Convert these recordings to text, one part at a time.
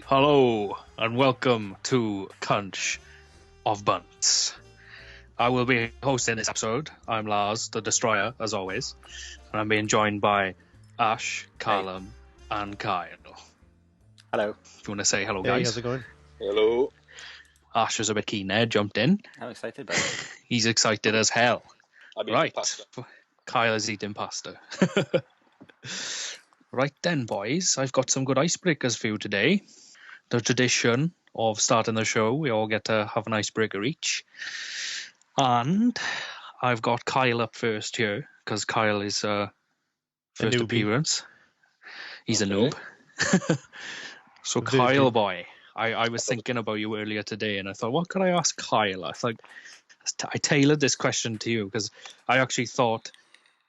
Hello and welcome to Cunch of Bunts. I will be hosting this episode. I'm Lars, the Destroyer, as always, and I'm being joined by Ash, Callum, and Kyle. Hello. If you want to say hello, Hey, guys. how's it going? Hello. Ash is a bit keen there, jumped in. I'm excited about it. He's excited as hell. I'm Right. eating pasta. Kyle is eating pasta. Right then, boys, I've got some good icebreakers for you today. The tradition of starting the show, we all get to have an icebreaker each. And I've got Kyle up first here, because Kyle is first newbie. appearance. He's a Okay. noob. So Virgin. Kyle, boy, I was thinking about you earlier today, and I thought, what could I ask Kyle? I thought, I tailored this question to you, because I actually thought,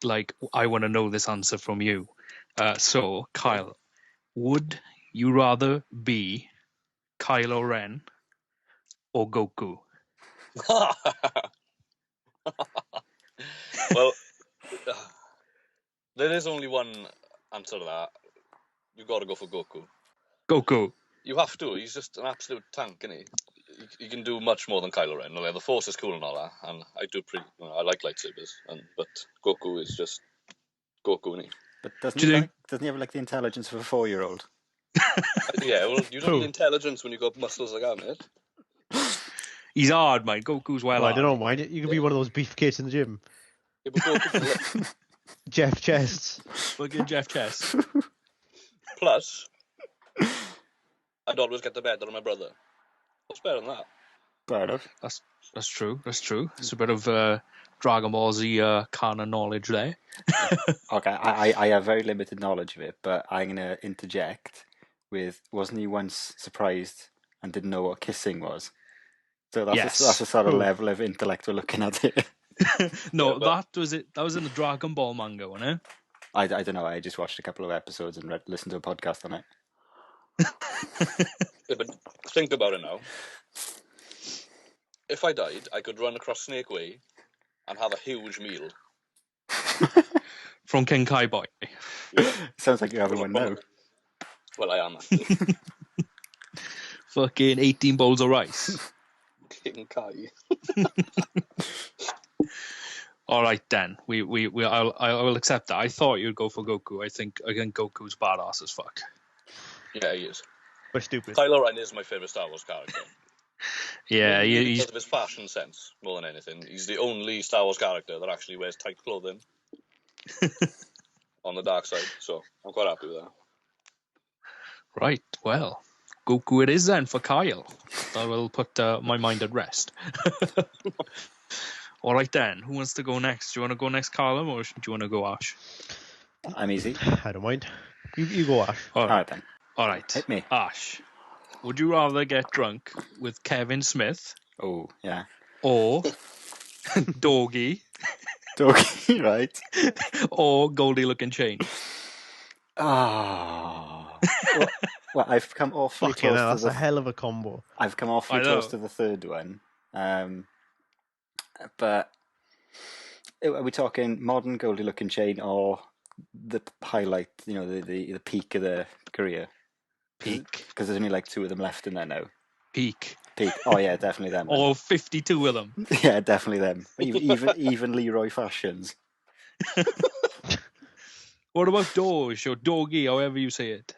like, I want to know this answer from you. So, Kyle, would you rather be Kylo Ren or Goku? Well, there is only one answer to that. You've got to go for Goku. Goku. You have to. He's just an absolute tank, isn't he? He can do much more than Kylo Ren. The Force is cool and all that, and I like lightsabers, but Goku is just Goku, isn't he? But doesn't Do you he have like the intelligence of a 4-year-old? Yeah, well, you don't Who? need intelligence when you got muscles like that, mate. He's hard, mate. Goku's well I hard. don't mind it. You could be one of those beefcakes in the gym. Yeah, but Goku Jeff Chests. Fucking Jeff Chess. plus, I'd always get the better of my brother. What's better than that? Fair enough. That's true. That's true. It's a bit of Dragon Ball Z canon knowledge there. Okay, I have very limited knowledge of it, but I'm going to interject with, wasn't he once surprised and didn't know what kissing was? So that's, Yes. that's the sort of Who? level of intellect we're looking at here. No, Yeah, but- that was it. That was in the Dragon Ball manga, wasn't it? I don't know, I just watched a couple of episodes and listened to a podcast on it. Yeah, but think about it now. If I died, I could run across Snake Way and have a huge meal. From King Kai Boy. Sounds like you're having one now. Well, I am actually. Fucking 18 bowls of rice. King Kai. All right, then. I will accept that. I thought you'd go for Goku. I think Goku's badass as fuck. Yeah, he is. But stupid. Kylo Ren is my favourite Star Wars character. Yeah, he's Because of his fashion sense, more than anything. He's the only Star Wars character that actually wears tight clothing on the dark side, so I'm quite happy with that. right. Well, Goku it is then for Kyle. I will put my mind at rest. All right, then. Who wants to go next? Do you want to go next, Callum, or do you want to go, Ash? I'm easy. I don't mind. You go, Ash. All Alright then, All right. hit me. Ash, would you rather get drunk with Kevin Smith Oh, yeah. or Doggy Doggy, right? or Goldie Looking Chain? Oh. well, I've come awfully Fucking close hell, to that's the a hell of a combo. I've come awfully I know. close to the third one. But are we talking modern Goldie Looking Chain or the highlight, the peak of the career? Peak. Because there's only like 2 of them left in there now. Peak. Peak. Oh yeah, definitely them. Or 52 of them. Yeah, definitely them. Even Leroy Fashions. What about Doge or Doggy, however you say it?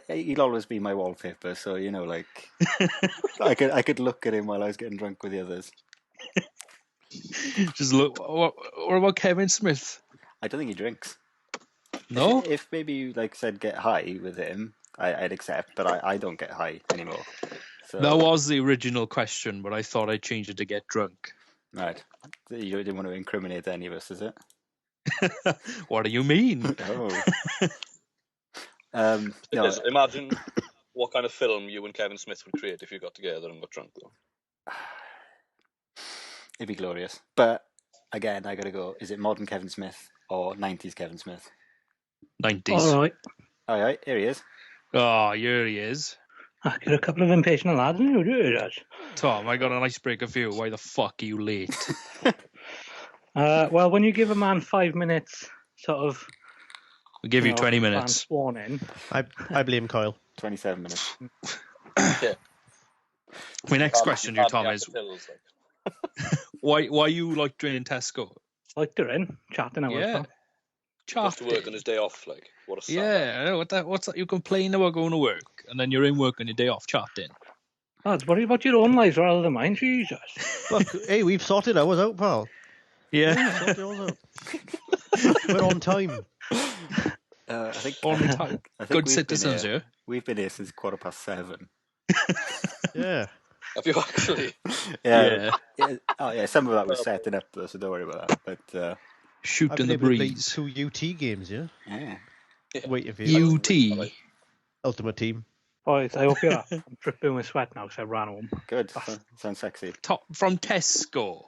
He'll always be my wallpaper, so like I could look at him while I was getting drunk with the others. Just look. What about Kevin Smith? I don't think he drinks. No? If maybe you said get high with him, I'd accept, but I don't get high anymore. So, That was the original question, but I thought I'd change it to get drunk. right. You didn't want to incriminate any of us, is it? What do you mean? Oh. It No, is. Imagine what kind of film you and Kevin Smith would create if you got together and got drunk, though. it'd be glorious. But again, I gotta go. Is it modern Kevin Smith or 90s Kevin Smith? 90s. All right. All right, here he is. Oh, here he is. I got a couple of impatient lads in here, do you, Dad? Tom, I got an icebreaker for you. Why the fuck are you late? Well, when you give a man 5 minutes sort of We'll give you 20 Fan minutes. sworn in. I blame Kyle. 27 minutes. Yeah. My next question to you, Tom, Can't is be after pills, like. why you like doing Tesco? Like they're in, chatting hours, Yeah. pal. Goes to work on his day off, like. What a sad Yeah, I know what's that? You complain about going to work, and then you're in work on your day off chatting. Lads, worry about your own lives rather than mine, Jesus. Look, hey, we've sorted ours out, pal. Yeah, Sorted ours out. We're on time. I think on time. I think Good we've citizens been here. We've been here since 7:15. Yeah. Have you actually? Yeah. Oh yeah, some of that was setting up though, so don't worry about that. But I've Shooting been the able to play breeze. 2 UT games, yeah? yeah. Waiting for you. UT. Ultimate Team. Boys, I hope you're up. I'm dripping with sweat now because I ran home. Good. Sounds sexy. Top from Tesco.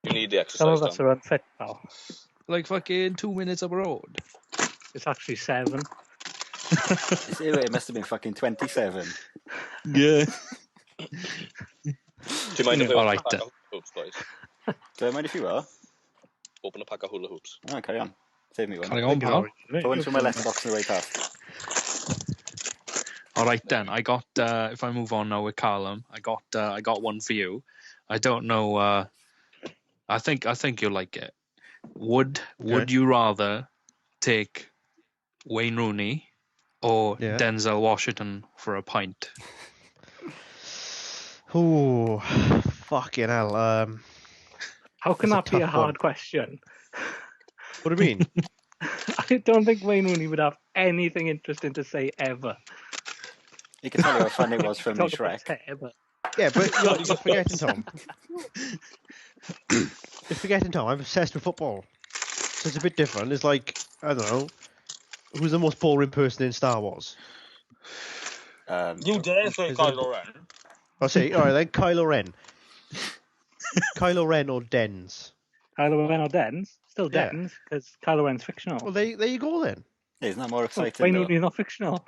You need the Some exercise of us done. are unfit, pal. Like fucking 2 minutes up the road. It's actually 7. You see, it must have been fucking 27. Yeah. Do you mind if I All open right, a pack then. of hula hoops, boys? Do I mind if you are? Open a pack of hula hoops. Oh, carry on. Save me one. Carry on, pal. Put one through my left box on the way past. All right then. I got. If I move on now with Callum, I got one for you. I don't know. I think you'll like it. Would you rather take Wayne Rooney or Denzel Washington for a pint? Oh, fucking hell. How can That's that a be a tough hard one. question? What do you mean? I don't think Wayne Rooney would have anything interesting to say ever. You can tell you how fun it was filming Talk about Shrek. hair, but Yeah, but you're forgetting, Tom. You're forgetting, Tom. I'm obsessed with football. So it's a bit different. It's like, I don't know, who's the most boring person in Star Wars? You dare say Kylo Ren? I'll say, all right, then Kylo Ren. Kylo Ren or Dens? Kylo Ren or Dens? Still Yeah. Dens, because Kylo Ren's fictional. Well, there you go then. Isn't that more exciting Wayne though? Rooney's not fictional.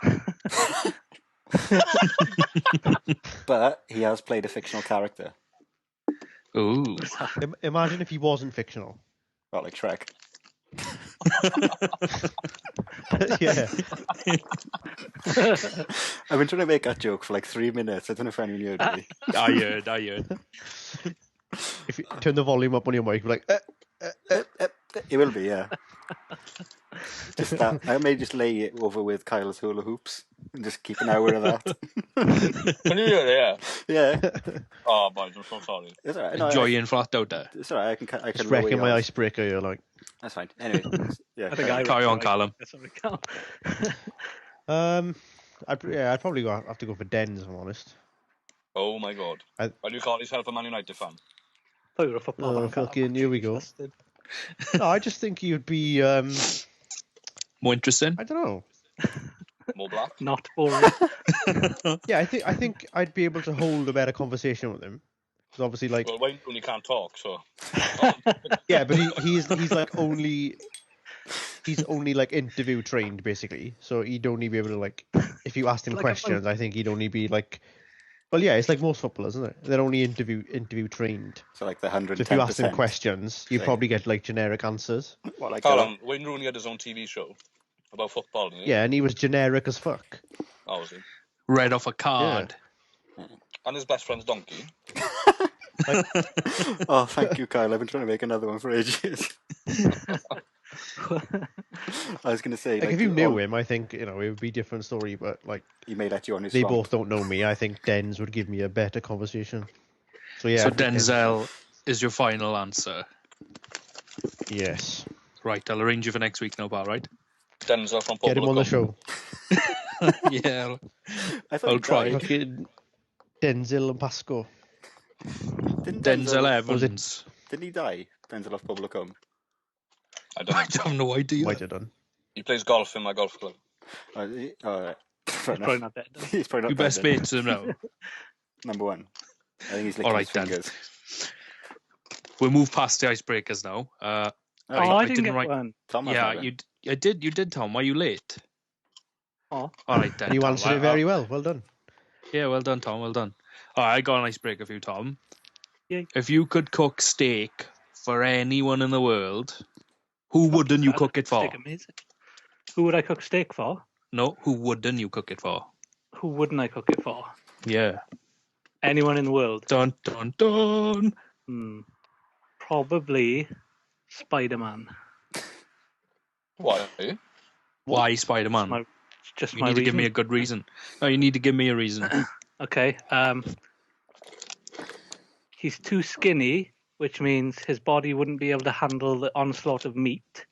But he has played a fictional character. Ooh. Imagine if he wasn't fictional. Well, like Shrek. Yeah. I've been trying to make that joke for like 3 minutes. I don't know if anyone heard me. I heard. If you turn the volume up on your mic, like, It will be, yeah. Just that. I may just lay it over with Kyle's hula hoops and just keep an hour of that. Can you hear it? Yeah. Yeah. Oh, boys, I'm so sorry. It's alright. No, Enjoying flat out there. it's alright. I can just lower wrecking you my off. icebreaker, you're like. That's fine. Anyway, yeah. I think I Carry on, Callum. Sorry, Cal. I'd probably have to go for Dens, if I'm honest. Oh my god. I- Why do you call yourself a Man United fan? thought you were a football Oh, fan, Cal. fucking, here we go. Busted. No, I just think you'd be, More interesting. I don't know. More black? Not boring. Yeah, I think I'd be able to hold a better conversation with him. Because obviously, like, Well, Wayne Rooney can't talk, so. yeah, but he's like only like interview trained basically. So he'd only be able to like, if you asked him Like a questions, I think he'd only be like, well, yeah, it's like most footballers, isn't it? They're only interview trained. So like the 110%. So if you ask them questions, you Same. probably get like generic answers. What, like Callum, Wayne Rooney had his own TV show about football, didn't he? Yeah, and he was generic as fuck. Oh, was he? Read off a card. And his best friend's donkey. Oh, thank you, Kyle. I've been trying to make another one for ages. I was going to say, Like if you knew him, I think it would be a different story. But like he may let you on his they swamp. both don't know me. I think Dens would give me a better conversation. So yeah. So I think Denzel is your final answer. Yes. Right, I'll arrange you for next week now, pal, right? Denzel from Get him on the show. Yeah, I thought I'll he try. died. Fucking Denzel and Pasco. Didn't Denzel Was it- Evans. Didn't he die? Denzel off Publicum. I don't know. I have no idea. Might have done. He plays golf in my golf club. Oh, right. Fair Probably enough. not dead. though. He's probably not You best dead then. mate to him now. Number one. I think he's licking All right, his then. fingers. We'll move past the icebreakers now. Oh, Oh, I I didn't didn't get write- one. Tom has Yeah, one. you did, Tom. Why are you late? Oh. All right, then. And you Tom. answered it very well. Well done. Yeah, well done, Tom. Well done. All right, I got an icebreaker for you, Tom. Yay. If you could cook steak for anyone in the world, who wouldn't you cook it for? Steak amazing. Who would I cook steak for? No, who wouldn't you cook it for? Who wouldn't I cook it for? Yeah. Anyone in the world? Dun dun dun. Probably Spider-Man. Why? Why Spider-Man? Just You my need to give me a reason. good reason. No, you need to give me a reason. Okay. He's too skinny, which means his body wouldn't be able to handle the onslaught of meat.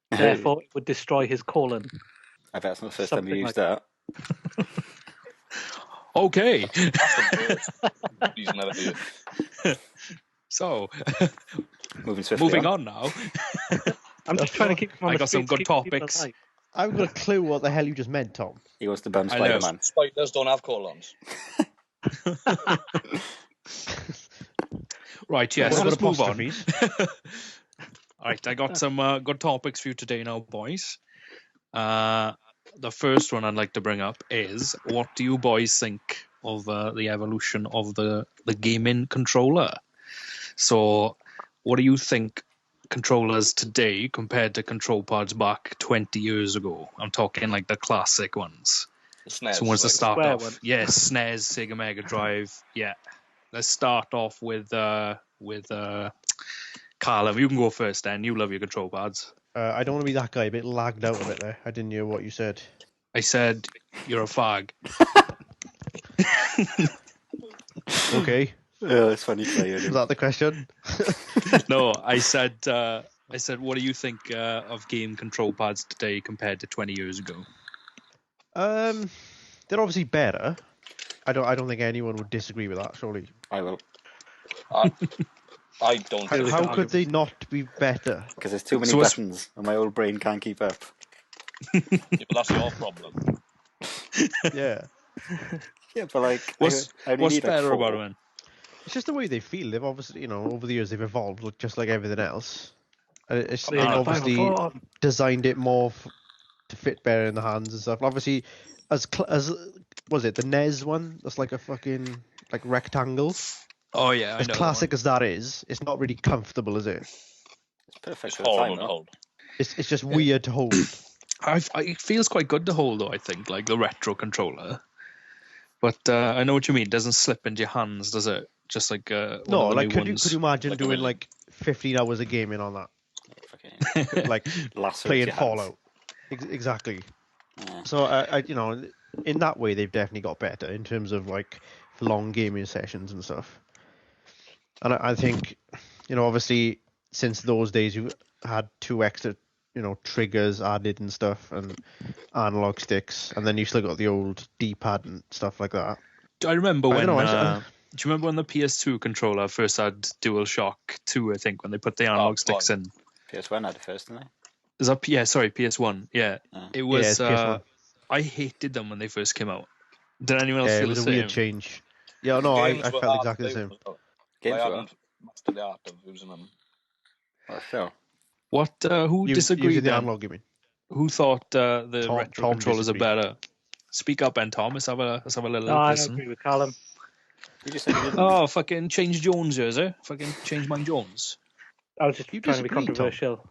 Therefore, it would destroy his colon. I bet it's not the first time you Something used like that. Okay. That's the worst reason I've heard. So, Moving swiftly moving on now. I'm just trying to keep him on I the got some streets, good keep people topics. alive. I've got a clue what the hell you just meant, Tom. He wants to bum I know. Spider-Man. Spiders don't have colons. Right, yes, What let's about move on. apostrophes? Right, I got some good topics for you today now, boys. The first one I'd like to bring up is, what do you boys think of the evolution of the gaming controller? So, what do you think controllers today compared to control pads back 20 years ago? I'm talking like the classic ones. SNES, So wants to like, start square off? one. Yes, SNES, Sega Mega Drive. Yeah, let's start off with Callum. You can go first, then. You love your control pads. I don't want to be that guy, a bit lagged out a bit there. I didn't hear what you said. I said you're a fag. Okay, Oh, it's funny playing was him. that the question? No, I said what do you think of game control pads today compared to 20 years ago? They're obviously better. I don't think anyone would disagree with that. Surely. I will. I don't think How could they not be better? Because there's too many So what's- buttons and my old brain can't keep up. Yeah, but that's your problem. Yeah, Yeah, but like, What's I only what's need, like, better 4. about it, man? it's just the way they feel. They've obviously, over the years they've evolved, just like everything else. And they've Final obviously form. designed it more to fit better in the hands and stuff. And obviously, as was it the NES one? That's like a fucking like rectangle. Oh yeah, I As know. classic as that is, it's not really comfortable, is it? It's perfect It's for the time, horrible to though. hold. It's just weird to hold. It feels quite good to hold though. I think like the retro controller, but I know what you mean. It doesn't slip into your hands, does it? Just like one No, of the like new could you ones. imagine Like a doing million. like 15 hours of gaming on that, Fucking like lasso playing your hands. Fallout? Exactly. Yeah. So I in that way they've definitely got better in terms of like long gaming sessions and stuff. And I think, obviously since those days you had 2 extra, triggers added and stuff and analog sticks, and then you still got the old D-pad and stuff like that. I remember I when. don't know, Do you remember when the PS2 controller first had DualShock 2? I think when they put the analog sticks in. PS1 had it first, didn't Is that PS1? Yeah, Yeah. it was. it's PS1. I hated them when they first came out. Did anyone else Yeah, it feel was the a same? weird change. Yeah, no, The I games were felt hard exactly to the play same. with as well. Games I were. hadn't mastered the art of using them. Oh, sure. What? Who disagreed Using the then? analog, you mean? Who thought the Tom- retro Tom controllers are disagreed. better? Speak up, Ben Tom. Let's have a little No, I listen. agree with Callum. You just said you didn't. Oh, fucking change Jones, is it? Fucking change mine Jones. I was just You trying to be disagree, Tom? controversial.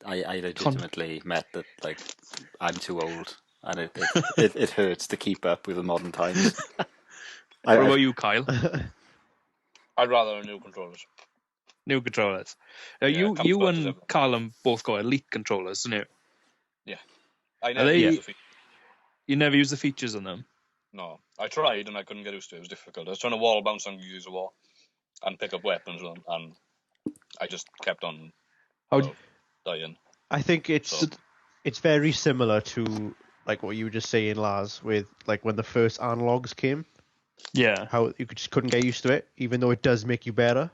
I legitimately met that, like, I'm too old, and it hurts to keep up with the modern times. What about you, Kyle? I'd rather new controllers. New controllers. Yeah, You comes back to and everyone. Callum both got elite controllers, didn't you? I never they- used the feature. You never use the features on them. No, I tried and I couldn't get used to it. It was difficult. I was trying to wall bounce on Gears of War and pick up weapons with them, and I just kept on How? dying. I think So- it's very similar to like what you were just saying, Lars, with like when the first analogs came, Yeah. how you just couldn't get used to it, even though it does make you better.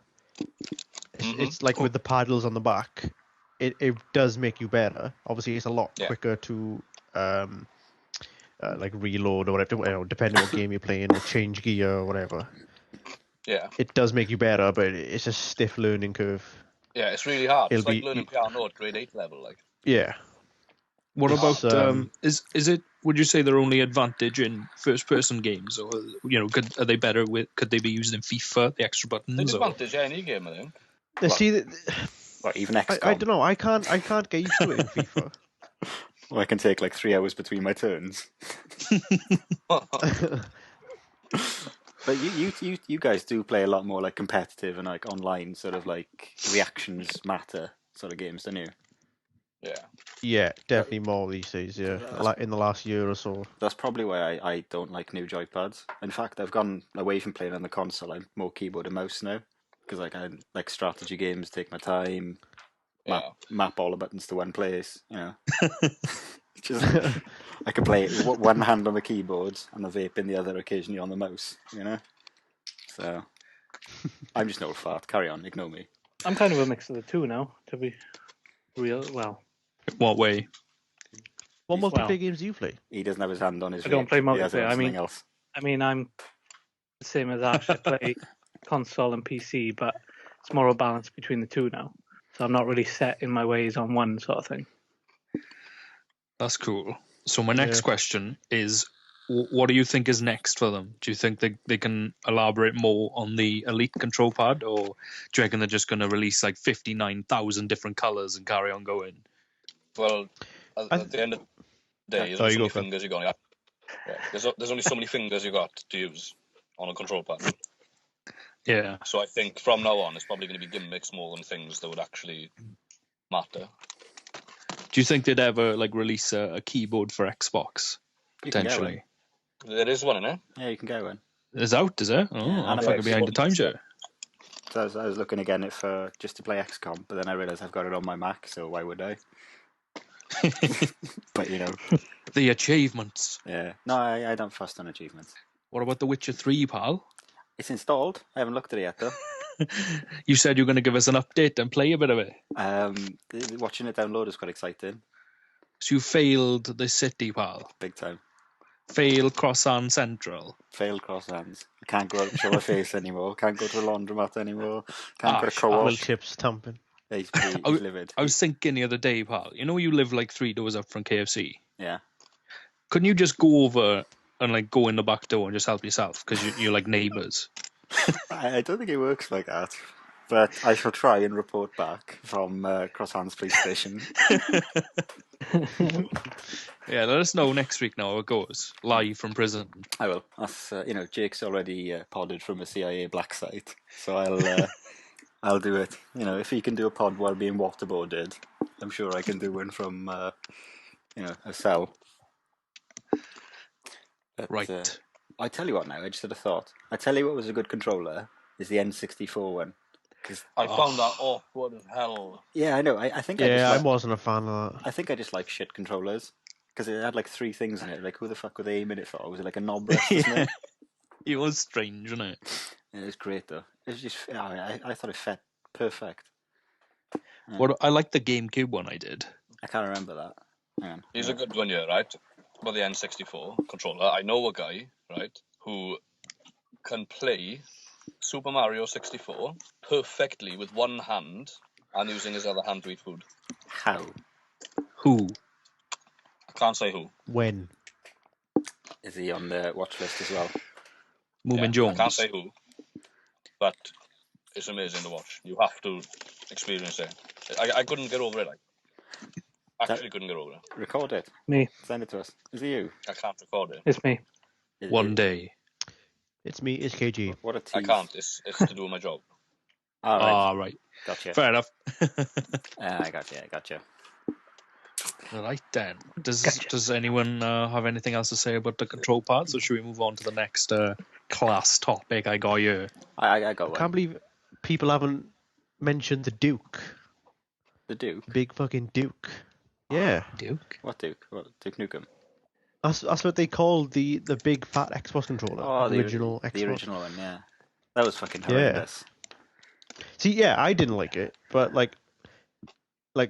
Mhm. It's like with the paddles on the back, it does make you better. Obviously, it's a lot Yeah. quicker to like reload or whatever, depending on what game you're playing, or change gear or whatever. Yeah, It does make you better, but it's a stiff learning curve. yeah, it's really hard. It's It'll like be- learning piano at grade 8 level. Like, Yeah. What It's, about is it? Would you say their only advantage in first-person games, or are they better with? Could they be used in FIFA? The extra the buttons, or advantage any game, I think. See, Well, even XCOM. I don't know. I can't get used to it in FIFA. Or I can take like 3 hours between my turns. But you guys do play a lot more like competitive and like online sort of like reactions matter sort of games, don't you? Yeah. Yeah, definitely more these days. Yeah, like in the last year or so. That's probably why I don't like new joypads. In fact, I've gone away from playing on the console. I'm more keyboard and mouse now because like I like strategy games, take my time, map all the buttons to one place. You know, just I can play one hand on the keyboard and a vape in the other, occasionally on the mouse. You know, so I'm just an old fart. Carry on, ignore me. I'm kind of a mix of the two now, to be real. Well, What way? What multiplayer games do you play? He doesn't have his hand on his. I don't play He has it on multiplayer. something else. I mean, I'm the same as Ash. I play console and PC, but it's more a balance between the two now. So I'm not really set in my ways on one sort of thing. That's cool. So my next question is, what do you think is next for them? Do you think they can elaborate more on the Elite control pad, or do you reckon they're just going to release like 59,000 different colors and carry on going? Well, at the end of the day, there's so many fingers you got. Yeah, there's only so many fingers you got to use on a control pad. Yeah. So I think from now on, it's probably going to be gimmicks more than things that would actually matter. Do you think they'd ever like release a keyboard for Xbox potentially? There is one in it. Yeah, you can get one. It's out, is it? Oh, I'm fucking behind the times here. So I was looking again for just to play XCOM, but then I realised I've got it on my Mac, so why would I? But you know, the achievements. Yeah, no, I don't fuss on achievements. What about The Witcher 3, pal? It's installed. I haven't looked at it yet, though. You said you're going to give us an update and play a bit of it. Watching it download is quite exciting. So you failed the city, pal. Big time. Fail Croissant Central. Failed croissants. I can't go out and show my face anymore. Can't go to the laundromat anymore. Can't go to co-op. Will chips thumping. Yeah, he's livid. I was thinking the other day, pal. You know you live like 3 doors up from KFC? Yeah. Couldn't you just go over and like go in the back door and just help yourself? Because you're like neighbours. I don't think it works like that. But I shall try and report back from Croissant's police station. Yeah, let us know next week now how it goes. Live from prison. I will. That's, Jake's already podded from a CIA black site. So I'll do it. You know, if he can do a pod while being waterboarded, I'm sure I can do one from, a cell. But, right. I tell you what now, I just had a thought. I tell you what was a good controller is the N64 one. I found that awkward as hell. Yeah, I know. I think I wasn't a fan of that. I think I just like shit controllers. Because it had like 3 things in it. Like, who the fuck were they aiming it for? Was it like a knob rest, wasn't it? It was strange, wasn't it? Yeah, it was great, though. It was just, I thought it fit perfect. Yeah. What I like the GameCube one I did. I can't remember that. Hang on. He's a good one, yeah, right? About the N64 controller. I know a guy, right, who can play Super Mario 64 perfectly with one hand and using his other hand to eat food. How? Who? I can't say who. When? Is he on the watch list as well? Moomin Jones. I can't say who, but it's amazing to watch. You have to experience it. I couldn't get over it. Actually couldn't get over it. Record it. Me. Send it to us. Is it you? I can't record it. It's me. One day. It's me. It's KG. What a tease. I can't. It's to do my job. Right. Gotcha. Fair enough. I gotcha. Right then. Does anyone have anything else to say about the control pads, or should we move on to the next class topic I got here? I got one. I can't believe people haven't mentioned the Duke. The Duke? Big fucking Duke. Yeah. Duke? What Duke? What, Duke Nukem? That's what they called the big fat Xbox controller. Oh, the original Xbox. The original one, yeah. That was fucking horrendous. See, yeah, I didn't like it, but like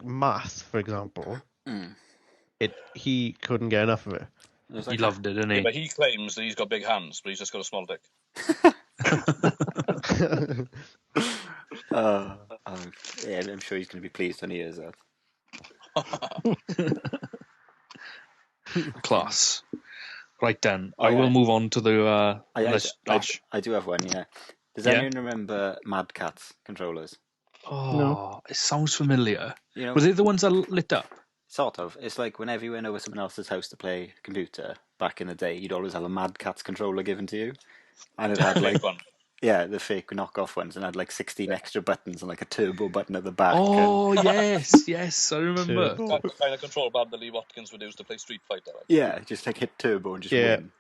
Math, for example, he couldn't get enough of it. He loved it, didn't he? Yeah, but he claims that he's got big hands, but he's just got a small dick. Yeah, I'm sure he's going to be pleased when he hears that. Class. Right then, I will move on to the list. I do have one, yeah. Does anyone remember Mad Catz controllers? Oh, no. It sounds familiar. You know, was it the ones that lit up? Sort of. It's like whenever you went over someone else's house to play computer back in the day, you'd always have a Mad Catz controller given to you, and it had like one. the fake knockoff ones, and had like 16 extra buttons and like a turbo button at the back. Oh yes, I remember. Turbo. The kind of control pad that Lee Watkins would use to play Street Fighter. Like. Yeah, just like hit turbo and just Yeah. win.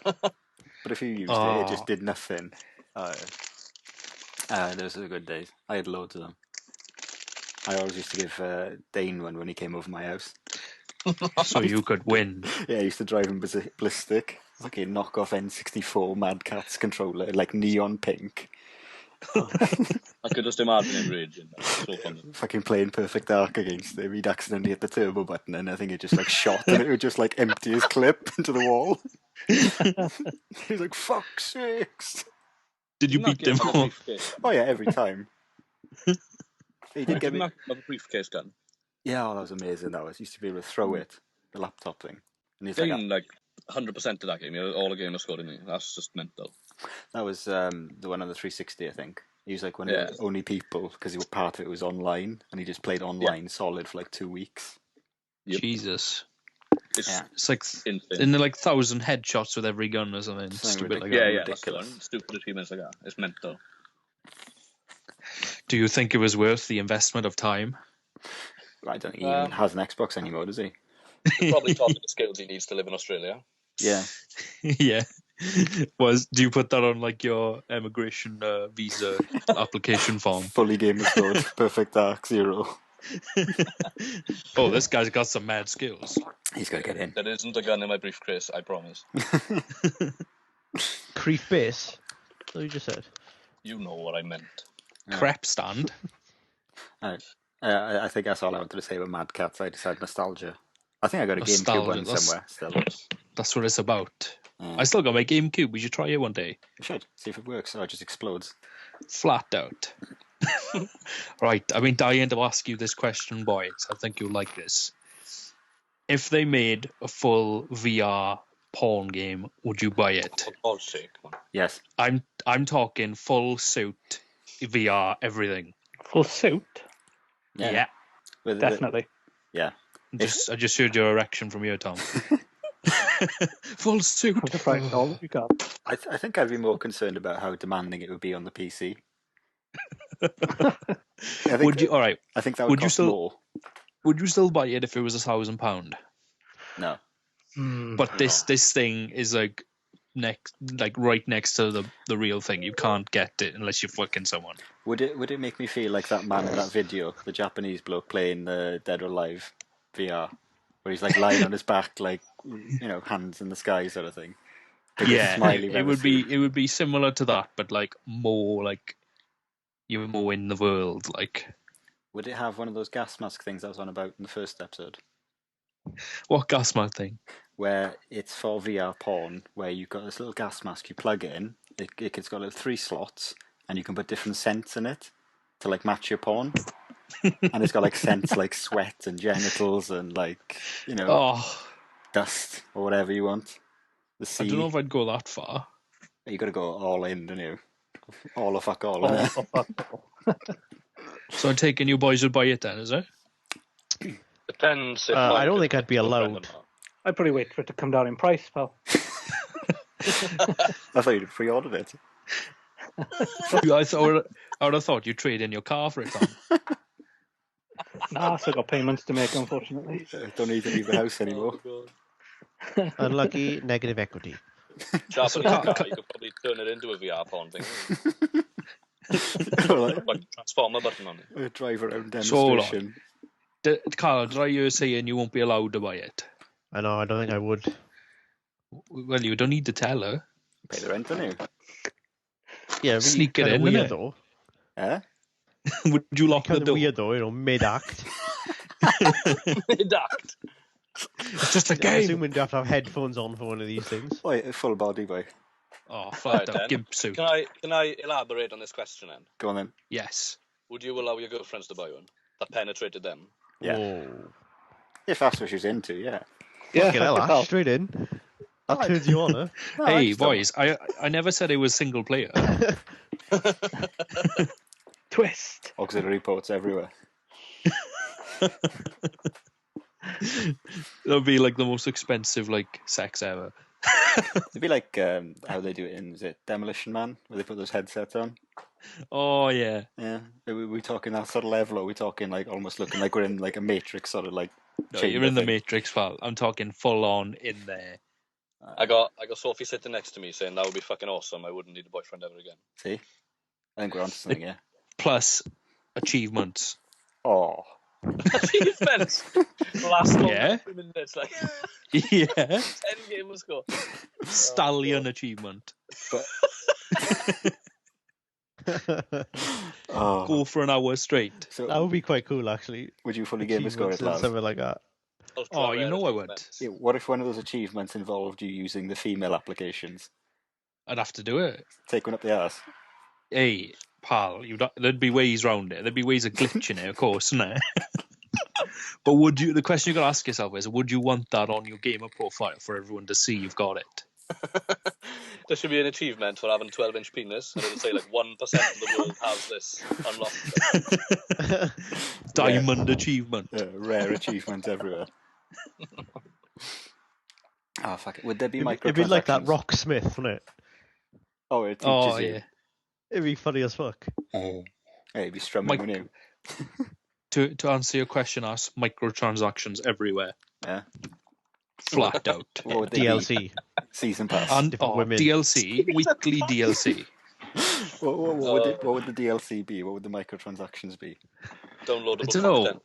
But if you used it, it just did nothing. Those are the good days. I had loads of them. I always used to give Dane one when he came over my house. So you could win. Yeah, I used to drive him ballistic. Fucking knockoff N64 Mad Catz controller, like neon pink. I could just imagine him raging. So funny. Fucking playing Perfect Dark against him. He'd accidentally hit the turbo button, and I think it just like shot, and it would just like empty his clip into the wall. He was like, "Fuck's sakes!" Did you beat them all? Oh yeah, every time. He did get me. a briefcase gun. Yeah, that was amazing. That was used to be able to throw it, the laptop thing. And he's Dane, like 100% of that game. All the game was scored in it. That's just mental. that was the one on the 360, I think. He was like one of the only people, because part of it was online, and he just played online solid for like 2 weeks. Yep. Jesus. Yeah. It's like Insane. in the 1,000 headshots with every gun or something. Stupid like that. Yeah, that's the ridiculous. one. Stupid achievements like that. It's mental. Do you think it was worth the investment of time? I don't think he even has an Xbox anymore, does he? He's probably taught him the skills he needs to live in Australia. Yeah. Yeah. Do you put that on like your immigration visa application form? Fully game restored. Perfect Dark 0. Oh, this guy's got some mad skills. He's got to get in. There isn't a gun in my briefcase, I promise. Creef base. That's what you just said. You know what I meant. Crep stand. I think that's all I wanted to say about Mad Catz. I just had nostalgia. I think I got a GameCube one somewhere still. That's what it's about. Yeah. I still got my GameCube. We should try it one day. We should see if it works or it just explodes. Flat out. Right, I've been dying to ask you this question, boys. I think you'll like this. If they made a full VR porn game, would you buy it? For God's sake. Yes. I'm talking full suit, VR, everything. Full suit? Yeah. Definitely. Yeah. I just heard your erection from you, Tom. Full suit. I'm surprised all of you got. I think I'd be more concerned about how demanding it would be on the PC. Would you? All right. I think that would cost more. Would you still buy it if it was £1,000? No. But this thing is like right next to the real thing. You can't get it unless you're fucking someone. Would it make me feel like that man in that video, the Japanese bloke playing the Dead or Alive VR, where he's like lying on his back, like hands in the sky sort of thing? Yeah, it would be similar to that, but like more like you're more in the world. Like, would it have one of those gas mask things I was on about in the first episode? what gas mask thing? Where it's for VR porn, where you've got this little gas mask you plug in. It's got 3 slots, and you can put different scents in it to like match your porn. And it's got like scents like sweat and genitals and like dust or whatever you want. The sea. I don't know if I'd go that far. You got to go all in, don't you? All or fuck all. So I'm taking you boys would buy it then, is it? Depends. If I don't think I'd be allowed. I'd probably wait for it to come down in price, pal. I thought you'd pre-ordered it. I would have thought you'd trade in your car for it, Tom. Nah, I still got payments to make, unfortunately. Don't need to leave the house anymore. Unlucky, negative equity. Sharpen the car, you could probably turn it into a VR porn thing. Like transformer button on it. A drive around So demonstration. Carl, did I hear you saying you won't be allowed to buy it? I know, I don't think I would. Well, you don't need to tell her. Pay the rent, don't you? Yeah, but Sneak it kinda in, weird innit? though. Eh? Would you lock the Kind of door? weird though, mid-act. Mid-act. It's just a I game. assume we'd have to have headphones on for one of these things. Wait, full body, boy. Oh, flat Right, out then. gimp suit. Can I elaborate on this question then? Go on then. Yes. Would you allow your girlfriends to buy one that penetrated them? Yeah. Oh. If that's what she's into, yeah. Fucking hell, pal. Ash, straight in. That turns you on, huh? No, I Hey, just don't- boys, I never said it was single player. Twist. Auxiliary ports everywhere. That'll be like the most expensive like sex ever. It'd be like how they do it in, is it Demolition Man, where they put those headsets on? Oh yeah. Yeah. Are we talking that sort of level, or are we talking like almost looking like we're in like a Matrix sort of like No, chamber you're in the thing? Matrix, pal. I'm talking full on in there. I got Sophie sitting next to me saying that would be fucking awesome. I wouldn't need a boyfriend ever again. See? I think we're onto something, yeah. Plus achievements. Oh. Achievements! Last long Yeah. 2 minutes, like Yeah. 10 games score. Stallion achievement. Oh. Go for an hour straight. So That would be quite cool, actually. would you fully game a score at Achievements and last? something like that. Oh, you know I would. Achievements. Yeah, what if one of those achievements involved you using the female applications? I'd have to do it. Take one up the arse. Hey, pal, there'd be ways round it. There'd be ways of glitching it, of course, innit? But would you? The question you got to ask yourself is: would you want that on your gamer profile for everyone to see you've got it? There should be an achievement for having 12-inch penis, and it'll say like 1% of the world has this unlocked. Diamond achievement. Rare achievements everywhere. Oh, fuck it. Would there be microtransactions? It'd be like that Rocksmith, wouldn't it? Oh, it teaches Oh you. yeah. It'd be funny as fuck. Hey, you'd be strumming, wouldn't you? To answer your question, ask microtransactions everywhere. Yeah. Flat out. What would they be? DLC. Season pass. And Different women. DLC, weekly DLC. What would the DLC be? What would the microtransactions be? Downloadable I don't know. content.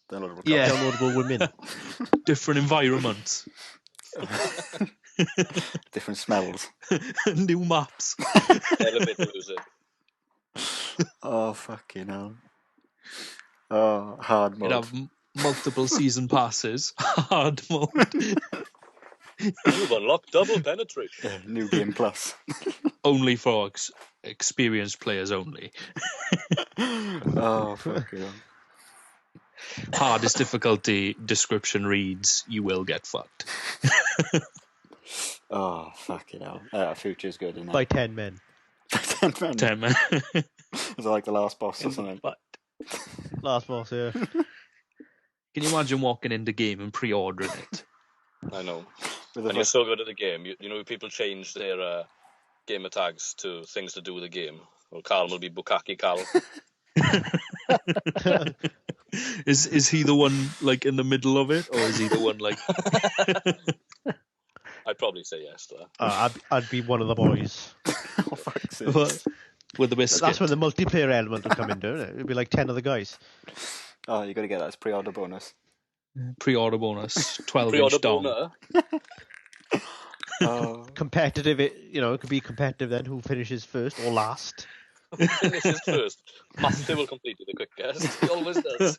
Downloadable Yeah. Downloadable women. Different environments. content. Different smells. New maps. Elevator music. Oh, fucking hell. Oh, hard You'd mode. have multiple season passes. Hard mode. You've unlocked double penetration. New Game Plus. Only for experienced players only. Oh, fucking hell. Hardest difficulty description reads, you will get fucked. Oh, fucking hell. Future's good, isn't it? By 10 men. 10 men. 10 man. Is it like the last boss or something? But Last boss, yeah. can you imagine walking into game and pre-ordering it? I know. With a And you're so good at the game. You know, people change their gamer tags to things to do with the game. Well, Carl will be Bukaki Carl. Is he the one like in the middle of it, or is he the one like? I'd probably say yes to that. I'd be one of the boys. Oh, fuck's sake. With the biscuit? That's where the multiplayer element will come in, don't it? It'd be like 10 of the guys. Oh, you got to get that as pre-order bonus. Pre-order bonus, 12 Pre-order inch dong. boner. Oh, Competitive, it could be competitive then. Who finishes first or last? Finishes first. Master will complete it the quickest. He always does.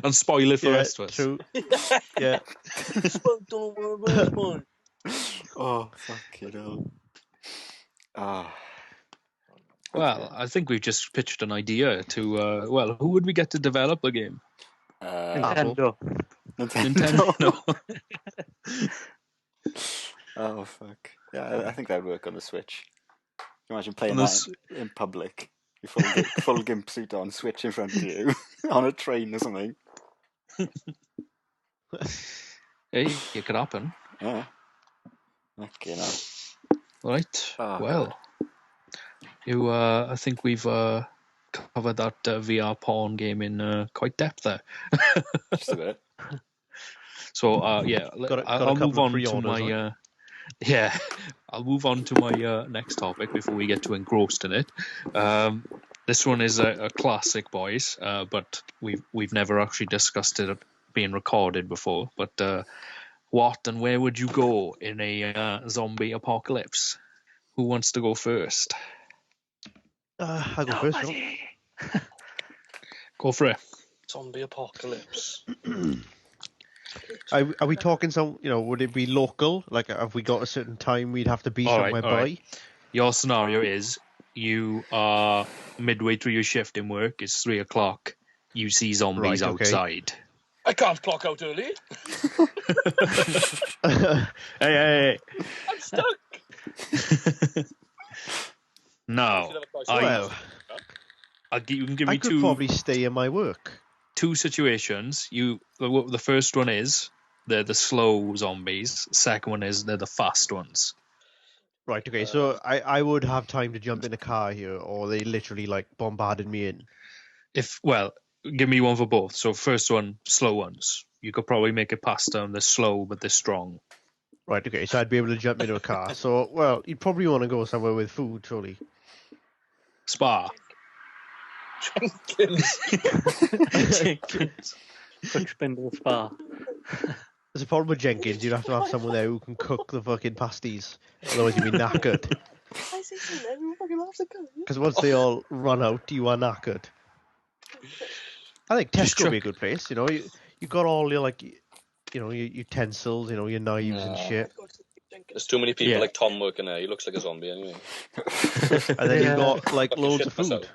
And spoil it for the rest of us. True. Yeah. oh, fucking hell. Ah. Well, I think we've just pitched an idea to. Who would we get to develop a game? Nintendo. Nintendo. Oh, fuck. Yeah, I think that would work on the Switch. Can you imagine playing On the that in public? Your full gimp suit on, Switch in front of you, on a train or something. Hey, it could happen. Yeah. Okay, now. Right. Oh, well, I think we've covered that VR porn game in quite depth there. Just a bit. So yeah, Got a I'll couple move of on to pre-orders, my I'll move on to my next topic before we get too engrossed in it. This one is a classic, boys, but we've never actually discussed it being recorded before. But what and where would you go in a zombie apocalypse? Who wants to go first? I'll go first. No? Go for it. Zombie apocalypse. Are we talking would it be local? Like, have we got a certain time we'd have to be All right, somewhere all by? right. Your scenario is you are midway through your shift in work. It's 3:00. You see zombies Right, okay. outside. I can't clock out early. Hey. I'm stuck. No. Well, you can give I me could two. probably stay in my work. two situations. The first one is they're the slow zombies. Second one is they're the fast ones. Right, okay, so I would have time to jump in a car here, or they literally like bombarded me in. Give me one for both. So first one, slow ones. You could probably make it past them. They're slow, but they're strong. Right, okay, so I'd be able to jump into a car. So, well, you'd probably want to go somewhere with food, surely. Spa. Jenkins. Quick spin to the spa. There's a problem with Jenkins, you'd have to have someone there who can cook the fucking pasties. Otherwise you'd be knackered. I say something, everyone fucking laughs at Goku. Because once they all run out, you are knackered. I think Just Tesco would chuck- be a good place, you know. You got all your, like, you know, your utensils, you know, your knives and shit. There's too many people Yeah. like Tom working there. He looks like a zombie anyway. And then Yeah. you've got, like, Fucking loads shit of food. myself.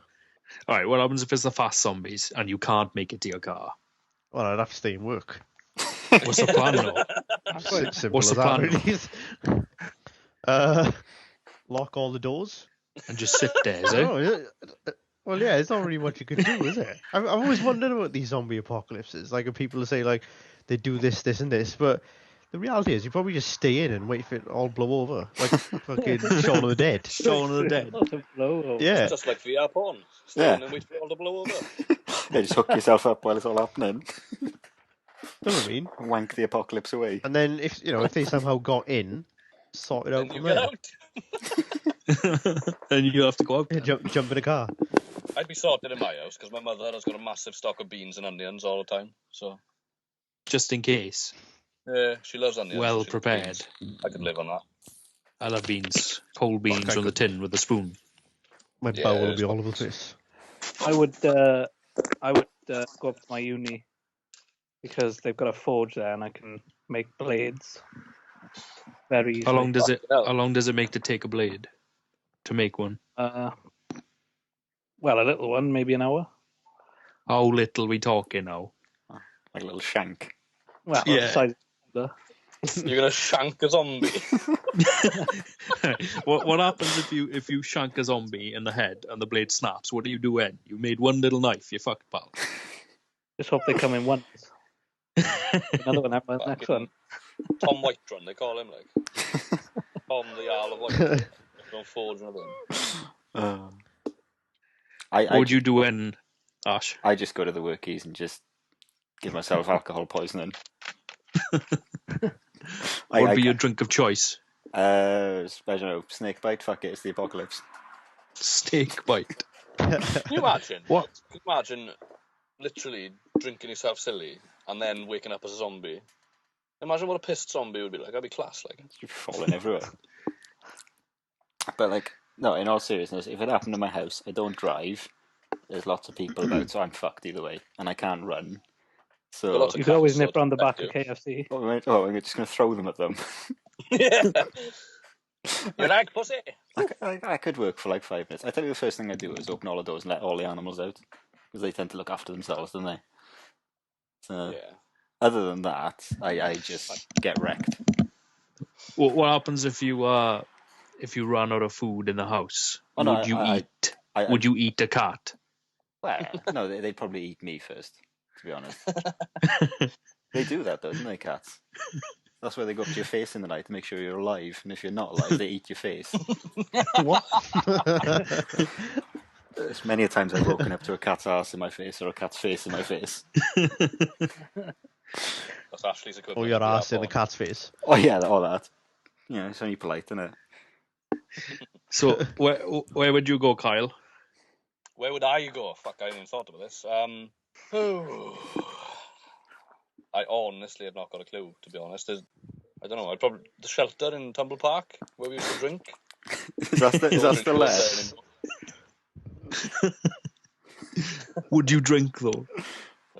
All right, what happens if it's the fast zombies and you can't make it to your car? Well, I'd have to stay in work. What's the plan, though? Simple What's as the that, plan? really. Lock all the doors. And just sit there, is it? Oh, yeah. Well, yeah, it's not really much you could do, is it? I've always wondered about these zombie apocalypses. Like, people say, like, they do this, this, and this, but the reality is you probably just stay in and wait for it all blow over. Like fucking Shaun of the Dead. Shaun of the Dead. Yeah. It's just like VR porn. Stay Yeah. in and wait for it all to blow over. Yeah, just hook yourself up while it's all happening. You know what I mean? Wank the apocalypse away. And then if they somehow got in, sort it out Then you from get there. out. And you have to go out. Yeah, jump in a car. I'd be sorted in my house because my mother has got a massive stock of beans and onions all the time. So Just in case. yeah, she loves onions. Well She loves prepared. beans. I could live on that. I love beans. Cold beans I from the could- tin with a spoon. My Yeah, bowel will it's be all over the place. I would go up to my uni because they've got a forge there and I can make blades very easily. How long does it? Fucking hell. How long does it make to take a blade? To make one? Well, a little one, maybe an hour. How little we talking now? Like a little shank. Well, Yeah. size- You're gonna shank a zombie. what happens if you shank a zombie in the head and the blade snaps? What do you do then? You made one little knife. You fucked, pal. Just hope they come in once. Another one happens next one. Tom Whiterun, they call him like. Tom the Earl of Whiterun. Don't forge another one. What would you do when, Ash? I just go to the workies and just give myself alcohol poisoning. What would be your drink of choice? I don't know, snake bite, fuck it, it's the apocalypse. Steak bite. Can you imagine? What? Can you imagine literally drinking yourself silly and then waking up as a zombie? Imagine what a pissed zombie would be like. That'd be class, like. You're falling everywhere. But like, no, in all seriousness, if it happened in my house, I don't drive. There's lots of people about, so I'm fucked either way, and I can't run. So Lots of You could always cats, nip so around the back thank of KFC. I'm just going to throw them at them. Yeah. You like pussy? I could work for like 5 minutes. I tell you, the first thing I do is open all the doors and let all the animals out, because they tend to look after themselves, don't they? So, Yeah. other than that, I just get wrecked. What happens if you run out of food in the house? Oh, no, Would you eat? I- Would you eat a cat? Well, no, they'd probably eat me first, to be honest. They do that, though, don't they, cats? That's why they go up to your face in the night to make sure you're alive, and if you're not alive, they eat your face. What? There's many a times I've woken up to a cat's ass in my face or a cat's face in my face. That's Ashley's equivalent. Or your to ass that in the porn. cat's face. Oh yeah, all that. Yeah, it's only polite, isn't it? So where would you go, Kyle? Where would I go? Fuck, I hadn't even thought about this. I honestly have not got a clue, to be honest. I don't know. I'd probably the shelter in Tumble Park where we used to drink. Is that still there? Would you drink though?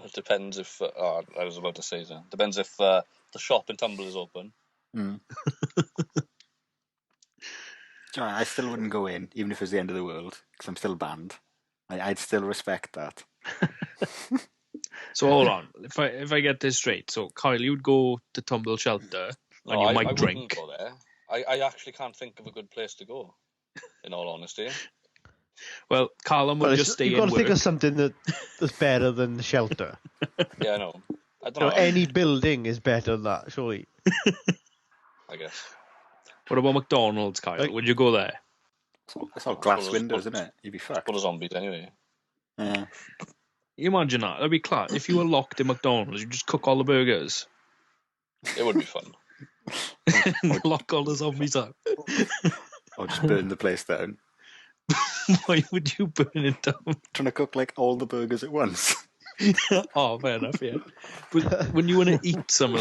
It depends if. I was about to say that. Depends if the shop in Tumble is open. Mm. I still wouldn't go in, even if it was the end of the world, because I'm still banned. I'd still respect that. So hold on. If I get this straight, so Kyle, you'd go to Tumble Shelter and you might I drink. wouldn't go there. I actually can't think of a good place to go. In all honesty, Well, Callum will just stay you've in got to work. think of something that's better than the shelter. Yeah, I know. I don't You know, know. any building is better than that, surely. I guess. What about McDonald's, Kyle? Like- Would you go there? It's all glass Full of- windows, isn't it? You'd be fucked. Full of zombies anyway. Yeah. You imagine that? That'd be class. If you were locked in McDonald's, you just cook all the burgers. It would be fun. Lock all the zombies out. Or just burn the place down. Why would you burn it down? Trying to cook like all the burgers at once. Oh, fair enough, yeah. But when you want to eat some of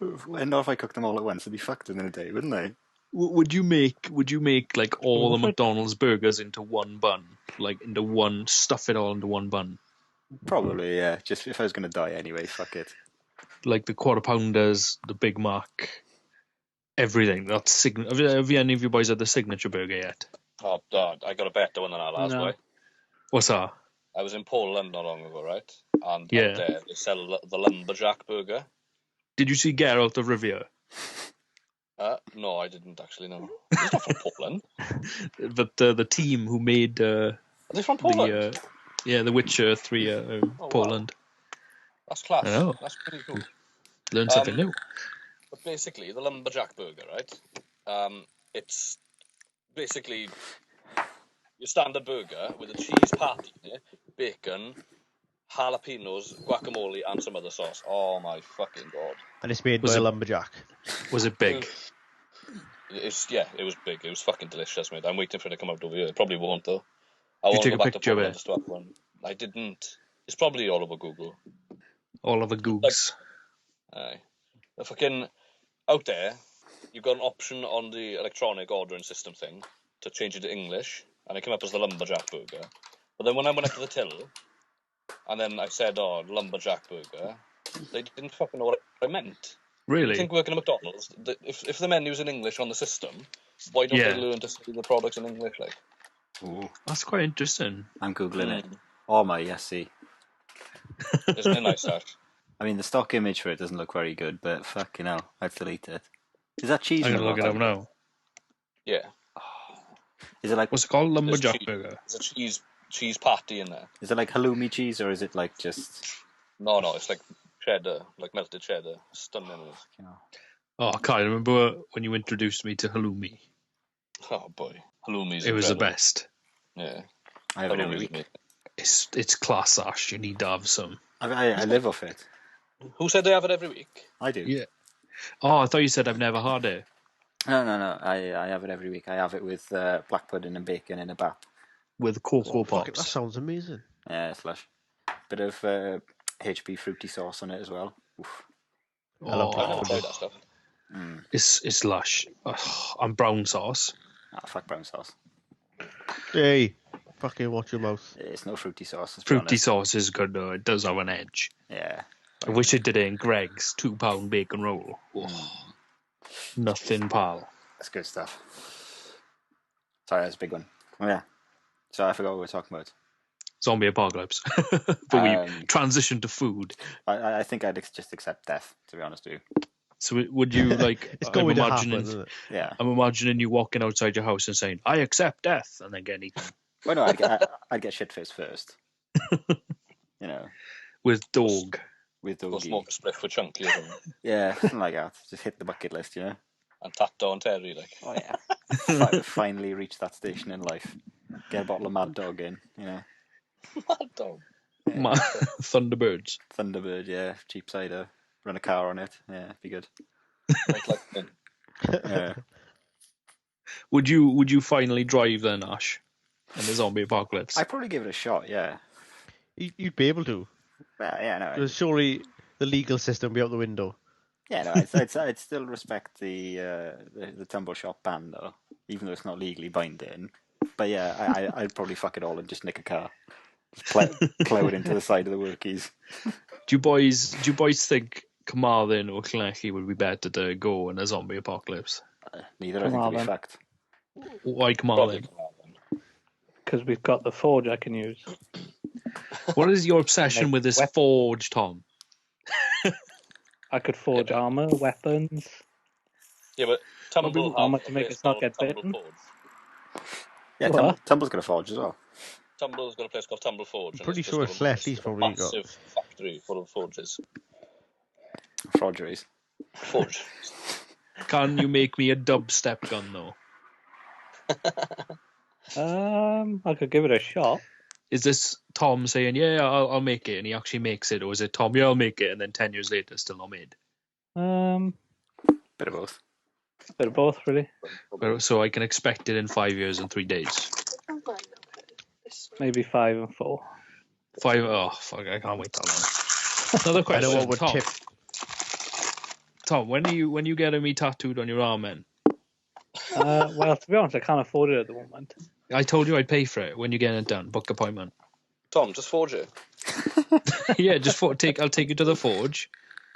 them, And not if I cooked them all at once, they'd be fucked in a day, wouldn't they? would you make like all the McDonald's burgers into one bun? Like into one, stuff it all into one bun? Probably, yeah. Just if I was going to die anyway, fuck it. Like the Quarter Pounders, the Big Mac, everything. That's have any of you boys had the signature burger yet? Oh, God, I got a better one than that last No. way. What's that? I was in Poland not long ago, right? And Yeah. out there they sell the lumberjack burger. Did you see Geralt of Rivia? No, I didn't actually know. He's not from Poland. But the team who made Are they from Poland? the Witcher 3 wow. Poland. That's class. I know. That's pretty cool. Learn something new. But basically, the lumberjack burger, right? It's basically your standard burger with a cheese patty in it, bacon, jalapenos, guacamole, and some other sauce. Oh my fucking god! And it's made Was by a it- lumberjack. Was it big? It was big. It was fucking delicious, mate. I'm waiting for it to come out over here. It probably won't though. I You want take to a go back to picture of Poland it? just to have one. I didn't. It's probably all over Google. All of the googs. Aye. The fucking out there, you've got an option on the electronic ordering system thing to change it to English, and it came up as the lumberjack burger. But then when I went up to the till, and then I said, "Oh, lumberjack burger," they didn't fucking know what I meant. I Really? think working at McDonald's, if the menu's in English on the system, why don't Yeah. they learn to say the products in English? Like, Ooh, That's quite interesting. I'm Googling it. Oh my, yes, see. Isn't it nice that? I mean, the stock image for it doesn't look very good, but fucking hell, I'd delete it. Is that cheese? I'm in gonna look it up now. Yeah, Is it like What's it called? There's Lumberjack cheese. burger. there's a cheese patty in there. halloumi cheese, or is it like just? No, it's like cheddar, like melted cheddar. Stunning. You know, Oh, Kyle, remember when you introduced me to halloumi? Oh boy, halloumi's It was the incredible. best. Yeah, I have it every halloumi's week. amazing. It's class, Ash. You need to have some. I live off it. Who said they have it every week? I do. Yeah. Oh, I thought you said I've never had it. No. I have it every week. I have it with black pudding and bacon in a bath. With Cocoa Fuck it, that Pops. sounds amazing. Yeah, it's lush. Bit of HP fruity sauce on it as well. Oof. I love I've black never Oh, pudding. tried that stuff. it's lush. And brown sauce. Ah, fuck brown sauce. Hey, fucking watch your mouth. It's no fruity sauce. Let's be Fruity honest. sauce is good though. It does have an edge. Yeah. I wish it did it in Greg's £2 bacon roll. Oh, nothing, pal. That's good stuff. Sorry, that's a big one. Oh, yeah. So I forgot what we were talking about. Zombie apocalypse. But we Um, transitioned to food. I think I'd just accept death, to be honest with you. So would you like? It's I'm going to happen, imagining. isn't it? Yeah. I'm imagining you walking outside your house and saying, "I accept death," and then getting eaten Well, no, I'd get shit faced first. You know, with dog. with Go doggy. smoke a spliff with Chunky or something. Yeah, something like that. Just hit the bucket list, you know. And Tato and Terry, like. Oh yeah. Finally reach that station in life. Get a bottle of Mad Dog in, you know. Mad dog. Thunderbirds. Thunderbird, yeah, cheap cider. Run a car on it, yeah, be good. Like, Yeah. Would you finally drive then, Ash? In the zombie apocalypse? I'd probably give it a shot, yeah. You'd be able to. Well, yeah, no, Because surely the legal system would be out the window. yeah, no. I'd still respect the tumble shop ban though, even though it's not legally binding. But yeah, I'd probably fuck it all and just nick a car, just plow it into the side of the workies. Do you boys think Carmarthen or Clonechy would be better to go in a zombie apocalypse? Neither, I think, to be Carmarthen. fucked. Why probably. Carmarthen? Because we've got the forge I can use. What is your obsession with this Weapon. forge, Tom? I could forge armor, weapons. Yeah, but tumble Armor to make us not get bitten. Yeah, What? Tumble's got a forge as well. Tumble's got a place called Tumble Forge. and Pretty it's sure just got a Fletchley's probably got. massive factory full of forges. Forgeries. Forge. Can you make me a dubstep gun though? I could give it a shot. Is this Tom saying, "Yeah, I'll make it," and he actually makes it, or is it Tom, "Yeah, I'll make it," and then 10 years later, still not made? Bit of both. Bit of both, really. So I can expect it in 5 years and 3 days. Maybe 5 and 4. 5. Oh fuck! I can't wait that long. Another I question, know what would Tom. tip. Tom, when are you getting me tattooed on your arm, man? Well, to be honest, I can't afford it at the moment. I told you I'd pay for it when you're getting it done. Book appointment. Tom, just forge it. Yeah, just I'll take you to the forge,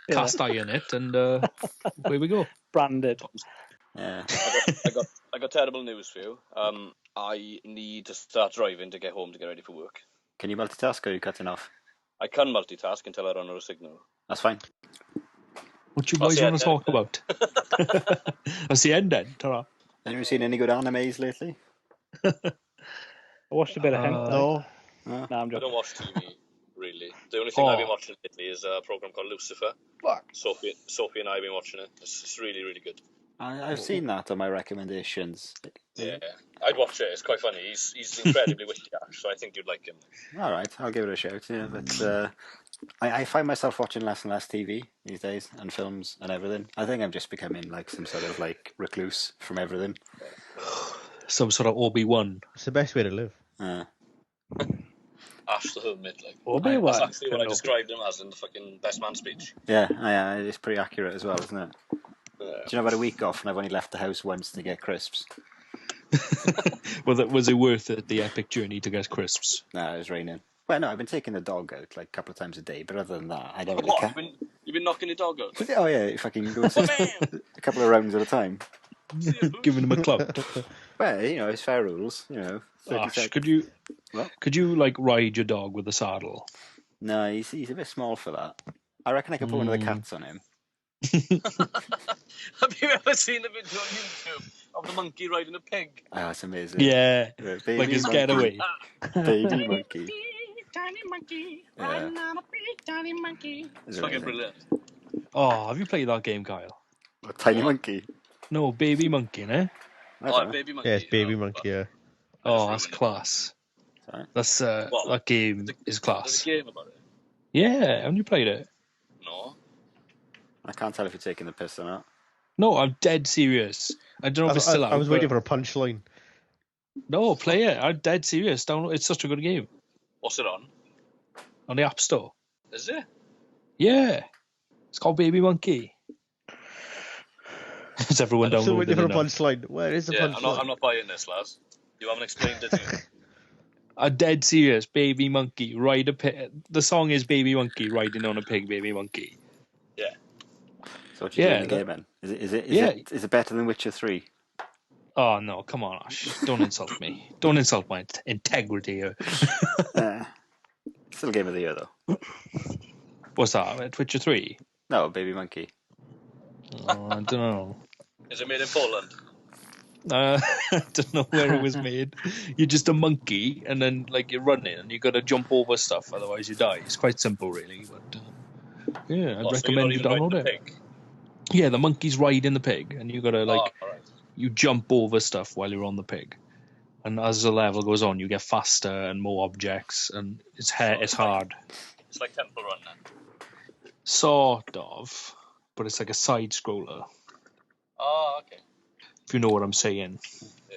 Yeah. cast iron it, and away we go. Branded. Yeah. I got terrible news for you. I need to start driving to get home to get ready for work. Can you multitask or are you cutting off? I can multitask until I run out of signal. That's fine. What you That's boys the want to end talk about? That's the end then. Ta-ra. Anyone seen any good animes lately? I watched a bit of hentai. No. Nah, I'm I joking. don't watch TV, really. The only thing I've been watching lately is a program called Lucifer. Fuck. Sophie and I have been watching it. It's really, really good. I've seen that on my recommendations. Yeah, I'd watch it. It's quite funny. He's incredibly witty, Ash, so I think you'd like him. All right, I'll give it a shout. Yeah, but I find myself watching less and less TV these days, and films and everything. I think I'm just becoming like some sort of like recluse from everything. Some sort of Obi-Wan. It's the best way to live. Ash the Hermit, like. Obi-Wan. That's actually what I described him as in the fucking Best Man speech. Yeah, it's pretty accurate as well, isn't it? Yeah. Do you know, about a week off, and I've only left the house once to get crisps. Was it worth it, the epic journey to get crisps? No, it was raining. Well, no, I've been taking the dog out like a couple of times a day, but other than that, I don't really What? care. You've been knocking your dog out? Oh yeah, if I can go a couple of rounds at a time. Giving him a club. Well, it's fair rules, 30 Ash, seconds. could you like ride your dog with a saddle? No, he's a bit small for that. I reckon I could put one of the cats on him. Have you ever seen the video on YouTube of the monkey riding a pig? Oh, that's amazing. Yeah, Baby like his monkey. getaway. Baby monkey. Tiny monkey, Yeah. riding on a big tiny monkey. It's fucking brilliant. Oh, have you played that game, Kyle? A tiny monkey. No, Baby Monkey, eh? I don't know. Baby monkey. Yeah, it's Baby Monkey, yeah. Oh, that's class. Sorry. That's What? that game is There's class. a game about it. Yeah, haven't you played it? No. I can't tell if you're taking the piss or not. No, I'm dead serious. I don't know if it's still out. I was waiting but- for a punchline. No, play it. I'm dead serious. Download. It's such a good game What's it on? on the App Store. Is it? Yeah, it's called Baby Monkey. Is everyone I'm still waiting downloading for a it now? punchline. Where is the Yeah, punchline? I'm not buying this, Lars. You haven't explained it to me. I'm dead serious. Baby Monkey ride a pig. The song is Baby Monkey riding on a pig. Baby Monkey. Yeah. So what you Yeah, doing in the game then? Yeah. Is it better than Witcher 3? Oh no! Come on, Ash! Don't insult me. Don't insult my integrity here. Still Game of the Year though. What's that? Witcher 3? No, Baby Monkey. Oh, I don't know. Is it made in Poland? I don't know where it was made. You're just a monkey, and then like you're running, and you got to jump over stuff, otherwise you die. It's quite simple, really. But yeah, I'd recommend you download it. Pig. Yeah, the monkey's riding the pig, and you got to like Alright. you jump over stuff while you're on the pig. And as the level goes on, you get faster and more objects, and it's hard. It's like Temple Run then. Sort of, but it's like a side scroller. Oh, okay. If you know what I'm saying. Yeah.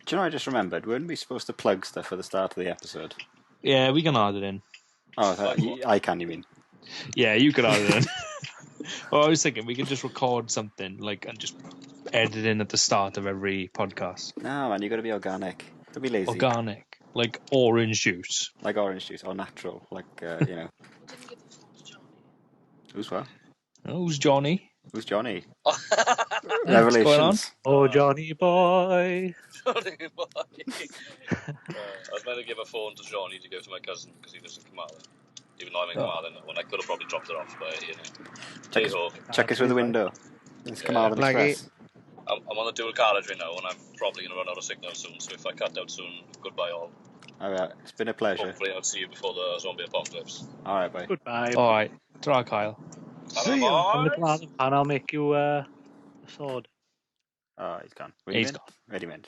Do you know, I just remembered, weren't we supposed to plug stuff at the start of the episode? Yeah, we can add it in. Oh, I can, you mean? Yeah, you can add it in. Well, I was thinking we could just record something like and just edit in at the start of every podcast. No, man, you got to be organic. Don't be lazy. Organic, like orange juice. Like orange juice, or natural, like, Who's what? Oh, who's Johnny? Who's Johnny? What's going on? Revelations. Oh, Johnny boy. Johnny boy. I was meant to give a phone to Johnny to give to my cousin because he lives in Carmarthen. Even though I'm in Carmarthen, when I could have probably dropped it off, but Check us through the window. It's Carmarthen Blackie. Express. I'm on the dual carriageway now, and I'm probably going to run out of signal soon. So if I cut out soon, goodbye all. All right, it's been a pleasure. Hopefully, I'll see you before the zombie apocalypse. All right, bye. Goodbye. All right, ta Kyle. See ya. Come with Lars and I'll make you a sword. Oh, he's gone. He's gone. Ready, man.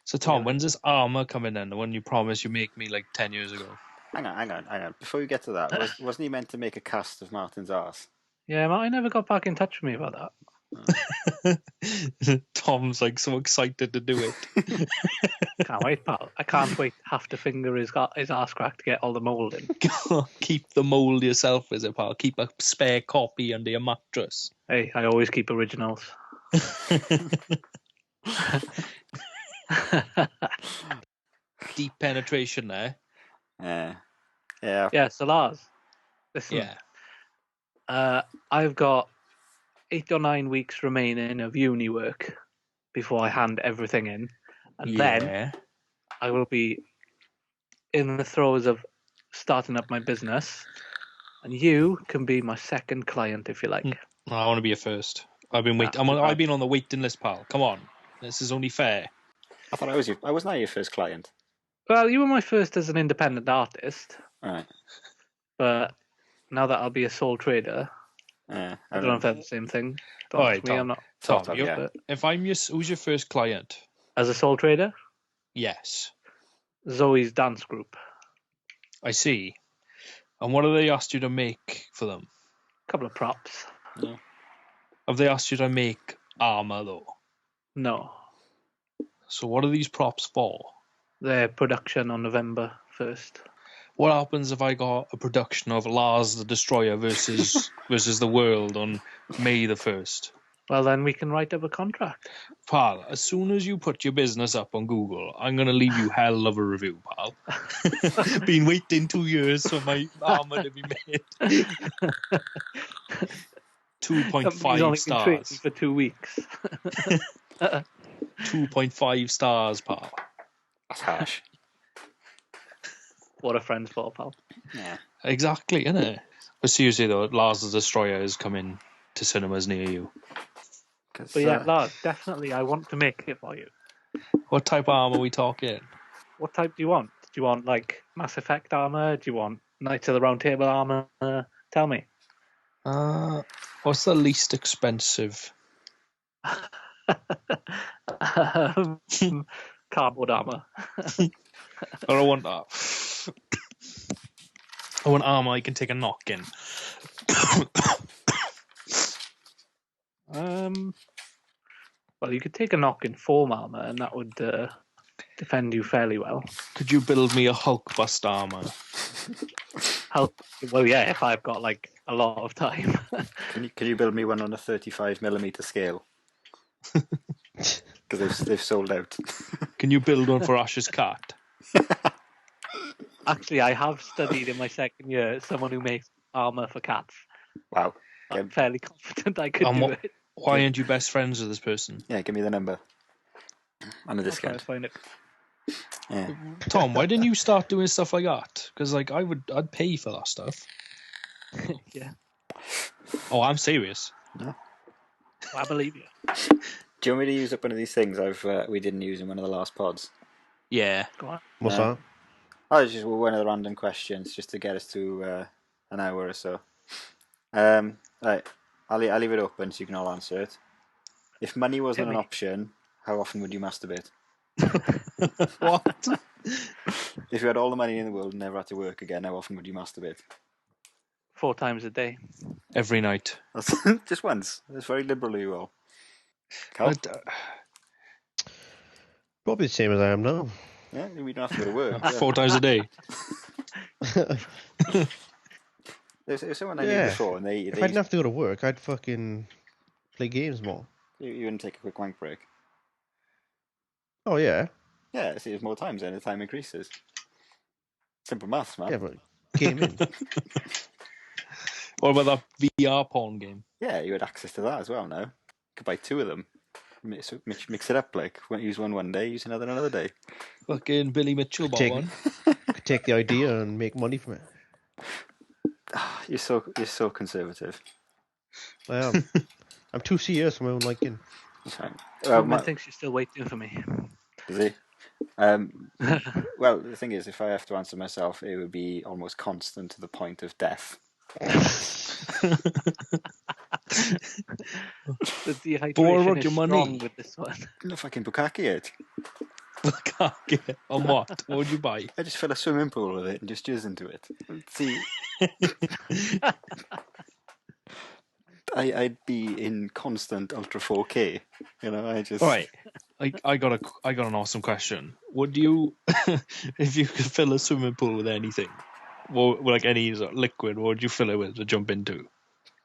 So Tom, when's this armor coming in? The one you promised you make me like 10 years ago. Hang on. Before you get to that, wasn't he meant to make a cast of Martin's arse? Yeah, Martin never got back in touch with me about that. Tom's like so excited to do it. Can't wait, pal. I can't wait to have to finger his arse crack to get all the mould in. Keep the mold yourself, is it, pal? Keep a spare copy under your mattress. Hey, I always keep originals. Deep penetration there. Yeah. So Lars, listen. Yeah. I've got 8 or 9 weeks remaining of uni work before I hand everything in, and then I will be in the throes of starting up my business, and you can be my second client if you like. I want to be a first. I've been waiting. I've been on the waiting list, pal. Come on, this is only fair. I thought I wasn't your first client. Well, you were my first as an independent artist, All right. but now that I'll be a sole trader, I I don't know if that's the same thing. Don't All ask right, me, Tom. I'm not. Tom, Tom, you- yeah. But if I'm who's your first client? as a sole trader, Yes, Zoe's dance group. I see. And what have they asked you to make for them? A couple of props. Have they asked you to make armor though? No, So what are these props for? their production on November 1st. What happens if I got a production of Lars the Destroyer versus the world on May the 1st? Well, then we can write up a contract. Pal, as soon as you put your business up on Google, I'm going to leave you hell of a review, pal. Been waiting 2 years for my armor to be made. 2.5 Company's only been trading stars. for 2 weeks. 2.5 stars, pal. That's harsh. What a friend's for, pal. Yeah. Exactly, innit? But seriously though, Lars the Destroyer is coming to cinemas near you. But yeah, Lars, definitely, I want to make it for you. What type of armor are we talking? What type do you want? Do you want like Mass Effect armor? Do you want Knights of the Round Table armor? Tell me. What's the least expensive? Cardboard armor. I don't want that. I want armor I can take a knock in. Well, you could take a knock in form armor, and that would defend you fairly well. Could you build me a Hulk bust armor? Well, yeah, if I've got like a lot of time. Can you build me one on a 35mm scale? Because they've sold out. Can you build one for Ash's cat? Actually, I have studied in my second year someone who makes armor for cats. Wow. I'm fairly confident I could do it. Why aren't you best friends with this person? Yeah, give me the number. On a I'll try to discount. find it. Yeah. Tom, why didn't you start doing stuff like that? Because like I'd pay for that stuff. Yeah, Oh, I'm serious. I believe you. Do you want me to use up one of these things we didn't use in one of the last pods? Yeah. Go on. What's that? Oh, it's just one of the random questions just to get us to an hour or so. Right, I'll leave it open so you can all answer it. If money wasn't an option, how often would you masturbate? What? If you had all the money in the world and never had to work again, how often would you masturbate? 4 times a day. Every night. That's just once. That's very liberal of you all. Cal? Probably the same as I am now. Yeah, we don't have to go to work. 4 times a day. There's someone I knew Yeah. before, and they If I didn't have to go to work, I'd fucking play games more. you wouldn't take a quick wank break. Oh yeah, Yeah, see, there's more times then the time increases. Simple maths, man. yeah, but gaming. What about that VR porn game? Yeah, you had access to that as well now. You could buy 2 of them. Mix it up, like, use one day, use another day. Fucking Billy Mitchell bought Take- one. Could take the idea and make money from it. You're so conservative. I am. I'm too serious for my own liking. Fine. Someone thinks she's still waiting for me. Is he? Well, the thing is, if I have to answer myself, it would be almost constant to the point of death. The dehydration Boy, what is your strong money? with this one. No fucking bukkake it. On what? What would you buy? I just fill a swimming pool with it and just jizz into it. See, I'd be in constant ultra 4K. You know, I just. All right. I got an awesome question. Would you, if you could fill a swimming pool with anything, like any sort of liquid, what would you fill it with to jump into?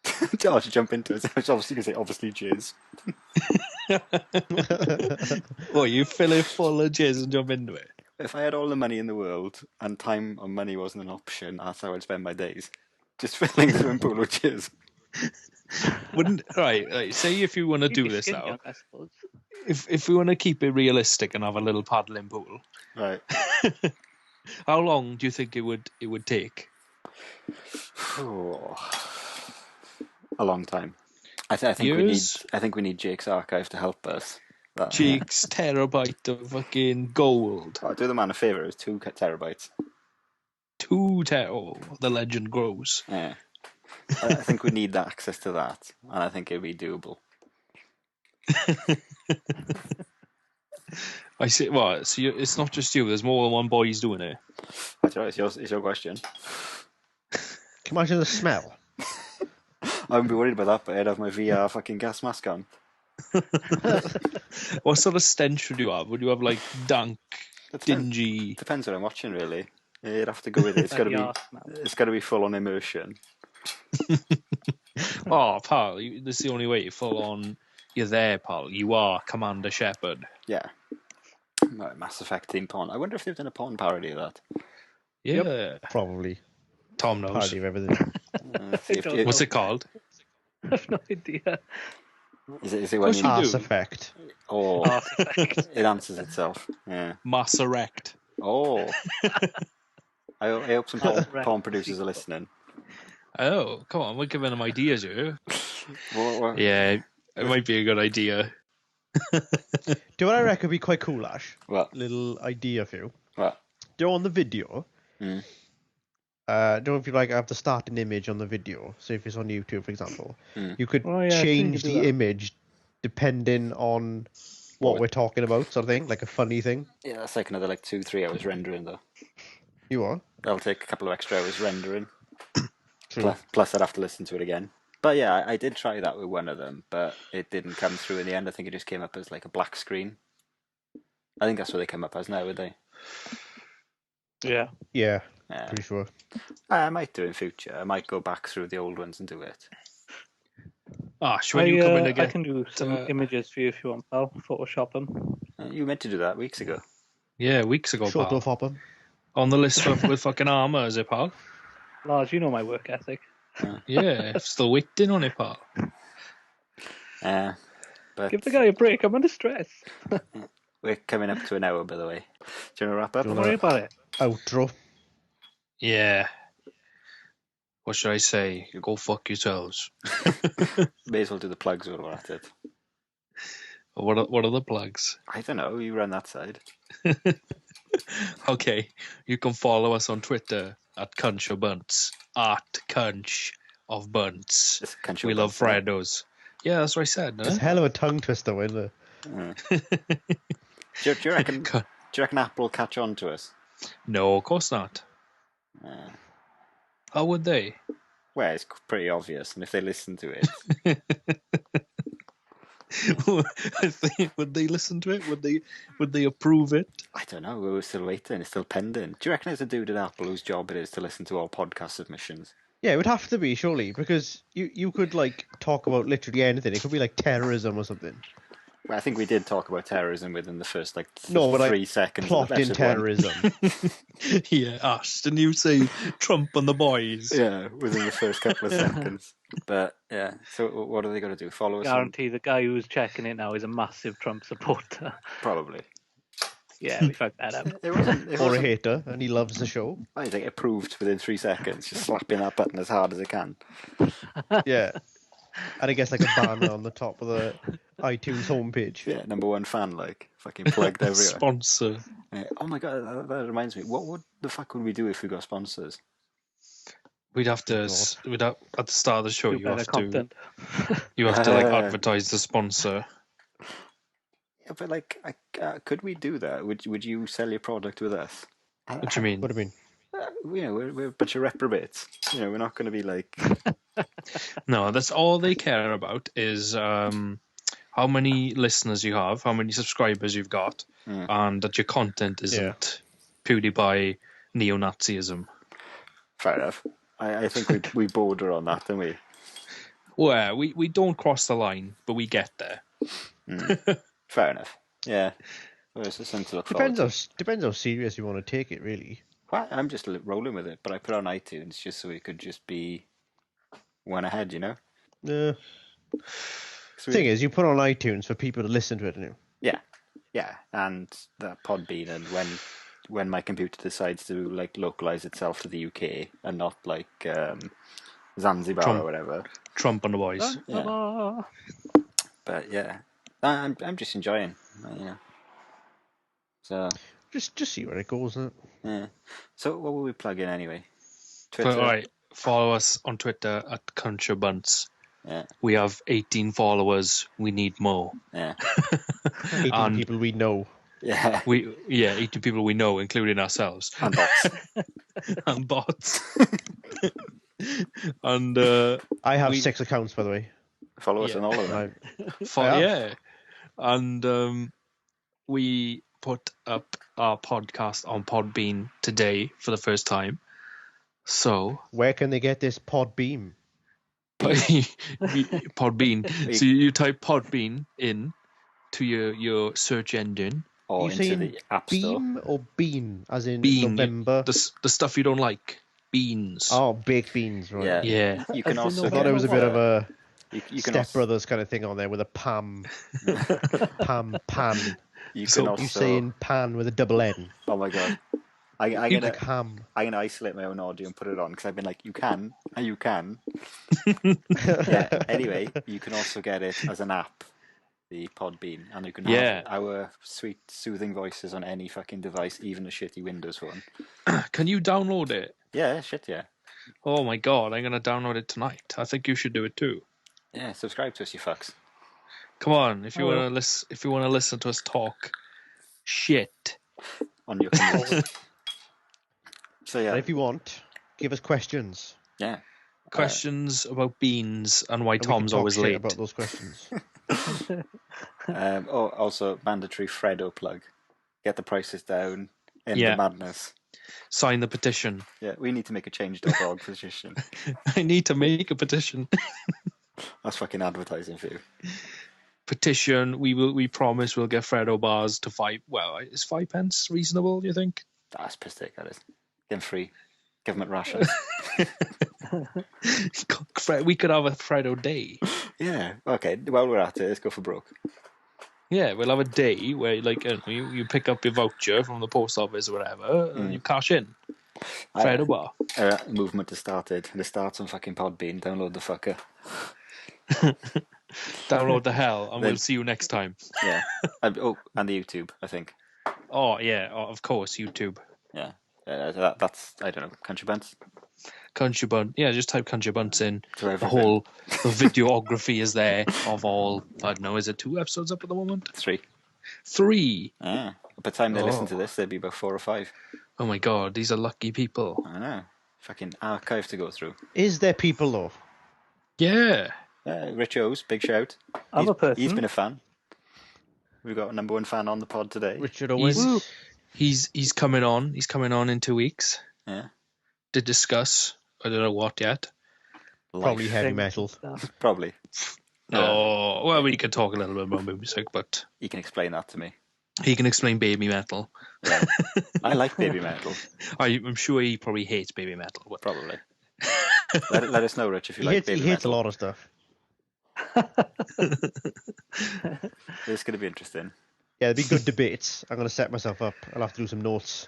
To jump into it. I was obviously going to say, obviously, jizz. Well, you fill it full of jizz and jump into it. If I had all the money in the world and time or money wasn't an option, that's how I'd spend my days. Just filling the swimming pool with jizz. Wouldn't right? Say if you want to You'd do be this skin now. young, I suppose. If we want to keep it realistic and have a little paddling pool, Right. how long do you think it would take? Oh, a long time. I think Years? we need Jake's archive to help us. Jake's terabyte of fucking gold. I'll do the man a favour. It's 2 terabytes. 2 oh, the legend grows. Yeah. I think we need access to that, and I think it'd be doable. I see. What? So it's not just you. There's more than one boy's doing it. That's right. It's your question. Can you imagine the smell? I wouldn't be worried about that, but I'd have my VR fucking gas mask on. What sort of stench would you have? Would you have like dank, dingy? Depends what I'm watching, really. You'd have to go with it. It's got to be full on immersion. Oh, pal, this is the only way. Full on. You're there, pal. You are Commander Shepard. Yeah. Mass Effect theme porn. I wonder if they've done a porn parody of that. Yeah. Probably. Tom knows. Party of everything. What's it called? I have no idea. Is it when What's you... you Ass do? effect. Oh, Mass Effect. it answers itself. Yeah. Mass Erect. Oh. I hope some porn producers are listening. Oh, come on. We're giving them ideas here. What? Yeah, it might be a good idea. Do what I reckon would be quite cool, Ash? What? Little idea for you. What? Do on the video. Mm. Don't know if you like have to start an image on the video. So if it's on YouTube, for example, you could Oh, yeah, I think change you do the that. image depending on what we're talking about, sort of thing, like a funny thing. Yeah, that's like another 2-3 hours rendering, though. You are? That'll take a couple of extra hours rendering. True. Plus, I'd have to listen to it again. But yeah, I did try that with one of them, but it didn't come through in the end. I think it just came up as like a black screen. I think that's what they come up as now, would they? Yeah. Yeah, Yeah. pretty sure. I might do in future. I might go back through the old ones and do it. Ash, when you come in I again. can do some images for you if you want, pal. Photoshop them. You meant to do that weeks ago. Yeah, weeks ago, Short pal. of hopper. On the list with fucking armour, is it, pal? Lars, you know my work ethic. Yeah, still waiting on it, pal. But Give the guy a break. I'm under stress. we're coming up to an hour, by the way. Do you want to wrap up? Don't worry about it. Outro. Yeah. What should I say? Go fuck yourselves. May as well do the plugs while we're at it. What are the plugs? I don't know. You run that side. Okay, you can follow us on Twitter at Cunch of Bunts. At Cunch of Bunts. Just country We love Bunts, Freddos. Yeah, that's what I said. It's a hell of a tongue twister, isn't it? Do you reckon Apple will catch on to us? No, of course not. How would they? Well, it's pretty obvious, and if they listen to it, Would they listen to it? Would they approve it? I don't know. We're still waiting. It's still pending. Do you reckon there's a dude at Apple whose job it is to listen to all podcast submissions? Yeah, it would have to be, surely, because you could, talk about literally anything. It could be, terrorism or something. Well, I think we did talk about terrorism within the first, 3 seconds. Plot of in episode 1. terrorism. Yeah, Ash, didn't you say Trump and the boys? Yeah, within the first couple of seconds. But, yeah, so what are they going to do? Follow us? Guarantee the guy who's checking it now is a massive Trump supporter. Probably. Yeah, we fucked that up. It wasn't, Or a hater, and he loves the show. I think approved within 3 seconds, just slapping that button as hard as it can. Yeah. And I guess, a banner on the top of the iTunes homepage. Yeah, number one fan, like fucking plugged everywhere. Sponsor. Oh my god, that reminds me. What the fuck would we do if we got sponsors? We'd have to. God. We'd have, at the start of the show. Do You better have content. to like advertise the sponsor. Yeah, but like, could we do that? Would you sell your product with us? What do you mean? What do you mean? We're a bunch of reprobates. We're not going to be like. No, that's all they care about is how many listeners you have, how many subscribers you've got, and that your content isn't PewDiePie neo-Nazism. Fair enough. I think we border on that, don't we? Well, we don't cross the line, but we get there. Fair enough. Yeah. Well, it's something to look forward Depends how serious you want to take it, really. Well, I'm just rolling with it, but I put it on iTunes just so it could just be one ahead, The thing is, you put on iTunes for people to listen to it, don't you? Yeah, and that Podbean, and when my computer decides to like localize itself to the UK and not like Zanzibar Trump. or whatever. Trump and the boys. Yeah. But yeah, I'm just enjoying, So Just see where it goes, isn't it? yeah. So what will we plug in anyway? But, Twitter. all right, follow us on Twitter at CountryBunts. Yeah. We have 18 followers. We need more. Yeah. 18 And- people we know. Yeah. 18 people we know, including ourselves. And bots. And bots. And I have We- 6 accounts, by the way. Follow us Yeah. on all of them. yeah. And we put up our podcast on Podbean today for the first time. So Where can they get this Podbeam? Podbean. So you type Podbean in to your search engine. Or You into saying the App Store. Beam or bean? As in Bean. November? The stuff you don't like. Beans. Oh, baked beans, right. Yeah. Yeah. You can As in also I thought get, it was a bit of a you can Step also, Brothers kind of thing on there with a Pam. Pan. you So can you also You saying pan with a double N. oh my god. I'm You gonna like ham. isolate my own audio and put it on because I've been like, you can. Yeah. Anyway, you can also get it as an app, the Podbean, and you can Yeah. have our sweet, soothing voices on any fucking device, even a shitty Windows phone. Can you download it? Yeah, shit, yeah. Oh my god, I'm gonna download it tonight. I think you should do it too. Yeah, subscribe to us, you fucks. Come on, if you I will. wanna listen to us talk shit. On your commute. So And yeah, if you want, give us questions. yeah. Questions about beans and why And we can Tom's talk always shit late. about those questions. Also, mandatory Freddo plug. Get the prices down. End Yeah. the madness. Sign the petition. Yeah, we need to make a change.org petition. I need to make a petition. That's fucking advertising for you. Petition. We promise we'll get Freddo bars to 5. Well, is 5 pence reasonable? Do you think? That's piss take, that is. Give them free. Government rations. We could have a Freddo day. Yeah, okay. While we're at it, let's go for broke. Yeah, we'll have a day where you pick up your voucher from the post office or whatever, and you cash in. Freddo bar. Movement has started. And it starts on fucking Podbean. Download the fucker. Download the hell, and Then- we'll see you next time. Yeah. And the YouTube, I think. Oh yeah, of course, YouTube. Yeah. That's, I don't know, Country Bunts. Country Bunt. Yeah, just type Country Bunts in. To The everything. whole the videography is there of all. I don't know. Is it 2 episodes up at the moment? 3. 3. Yeah. By the time they listen Oh. to this, there'll be about 4 or 5. Oh my god, these are lucky people. I know. Fucking archive to go through. Is there people, though? Yeah. Rich O's, big shout. I'm a person. He's been a fan. We've got a number 1 fan on the pod today. Richard Owens? He's coming on. He's coming on in 2 weeks Yeah. to discuss. I don't know what yet. Probably Life. heavy Things metal. and stuff. Probably. Oh, well, we can talk a little bit about music, but You can explain that to me. he can explain baby metal. Yeah. I like baby metal. I'm sure he probably hates baby metal. But Probably. let us know, Rich, if you He like hates, baby he hates a metal. lot of stuff. This is going to be interesting. Yeah, there'll be good debates. I'm going to set myself up. I'll have to do some notes.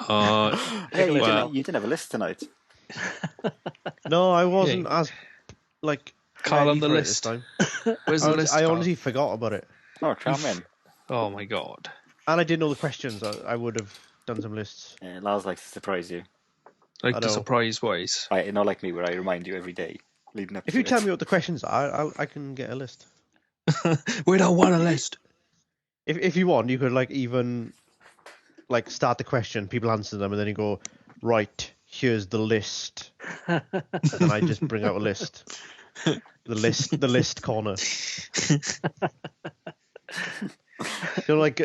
Hey, well. you didn't have a list tonight. No, I wasn't as, like... Carl on ready the for it this list. time. Where's the list? I Carl? honestly forgot about it, Oh, charming. Oh my god. and I didn't know the questions. I would have done some lists. Yeah, Lars likes to surprise you. Like I the know. surprise wise. Not like me, where I remind you every day leading up If to you tell it. me what the questions are, I can get a list. We don't want a list. If you want, you could like even like start the question, people answer them, and then you go, right, here's the list, and then I just bring out a list. The list corner. Like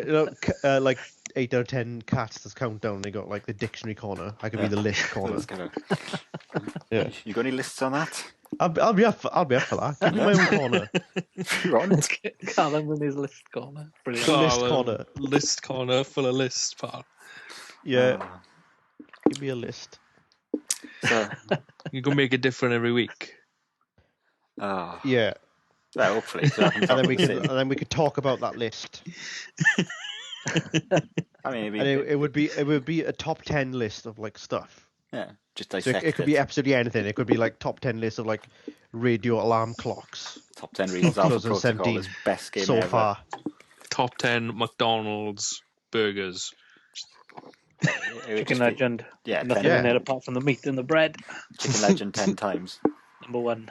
8 out of 10 cats that's countdown. They got like the dictionary corner. I could be the list corner. Yeah. You got any lists on that? I'll be up for that. Give me my own corner. If you want. Callum in his list corner. Brilliant. The list corner. List corner full of lists, pal. Yeah. Oh. Give me a list. So, You can make it different every week. oh. Yeah. Well, hopefully. So And then we could talk about that list. I mean, And it would be a top 10 list of like stuff. yeah, just So dissect it could be absolutely anything. It could be like top 10 list of like radio alarm clocks top 10 reasons Alpha Protocol 2017 is best game so ever. far. Top 10 McDonald's burgers. It would Chicken just be- Legend. Yeah, Nothing 10, in it apart from the meat and the bread. Chicken Legend 10 times. Number one.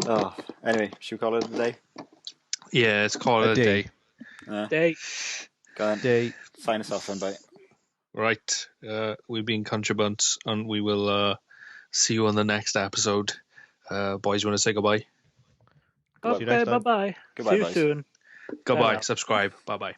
Oh, anyway, should we call it a day? Yeah, it's called a day. Day. Go on. Day. Sign us off then, bye. Right. We've been Contrabunts, and we will see you on the next episode. Boys, you want to say goodbye? See you Okay, next time. bye-bye. Goodbye, See you boys. soon. Goodbye. Ta-ra. Subscribe. Bye-bye.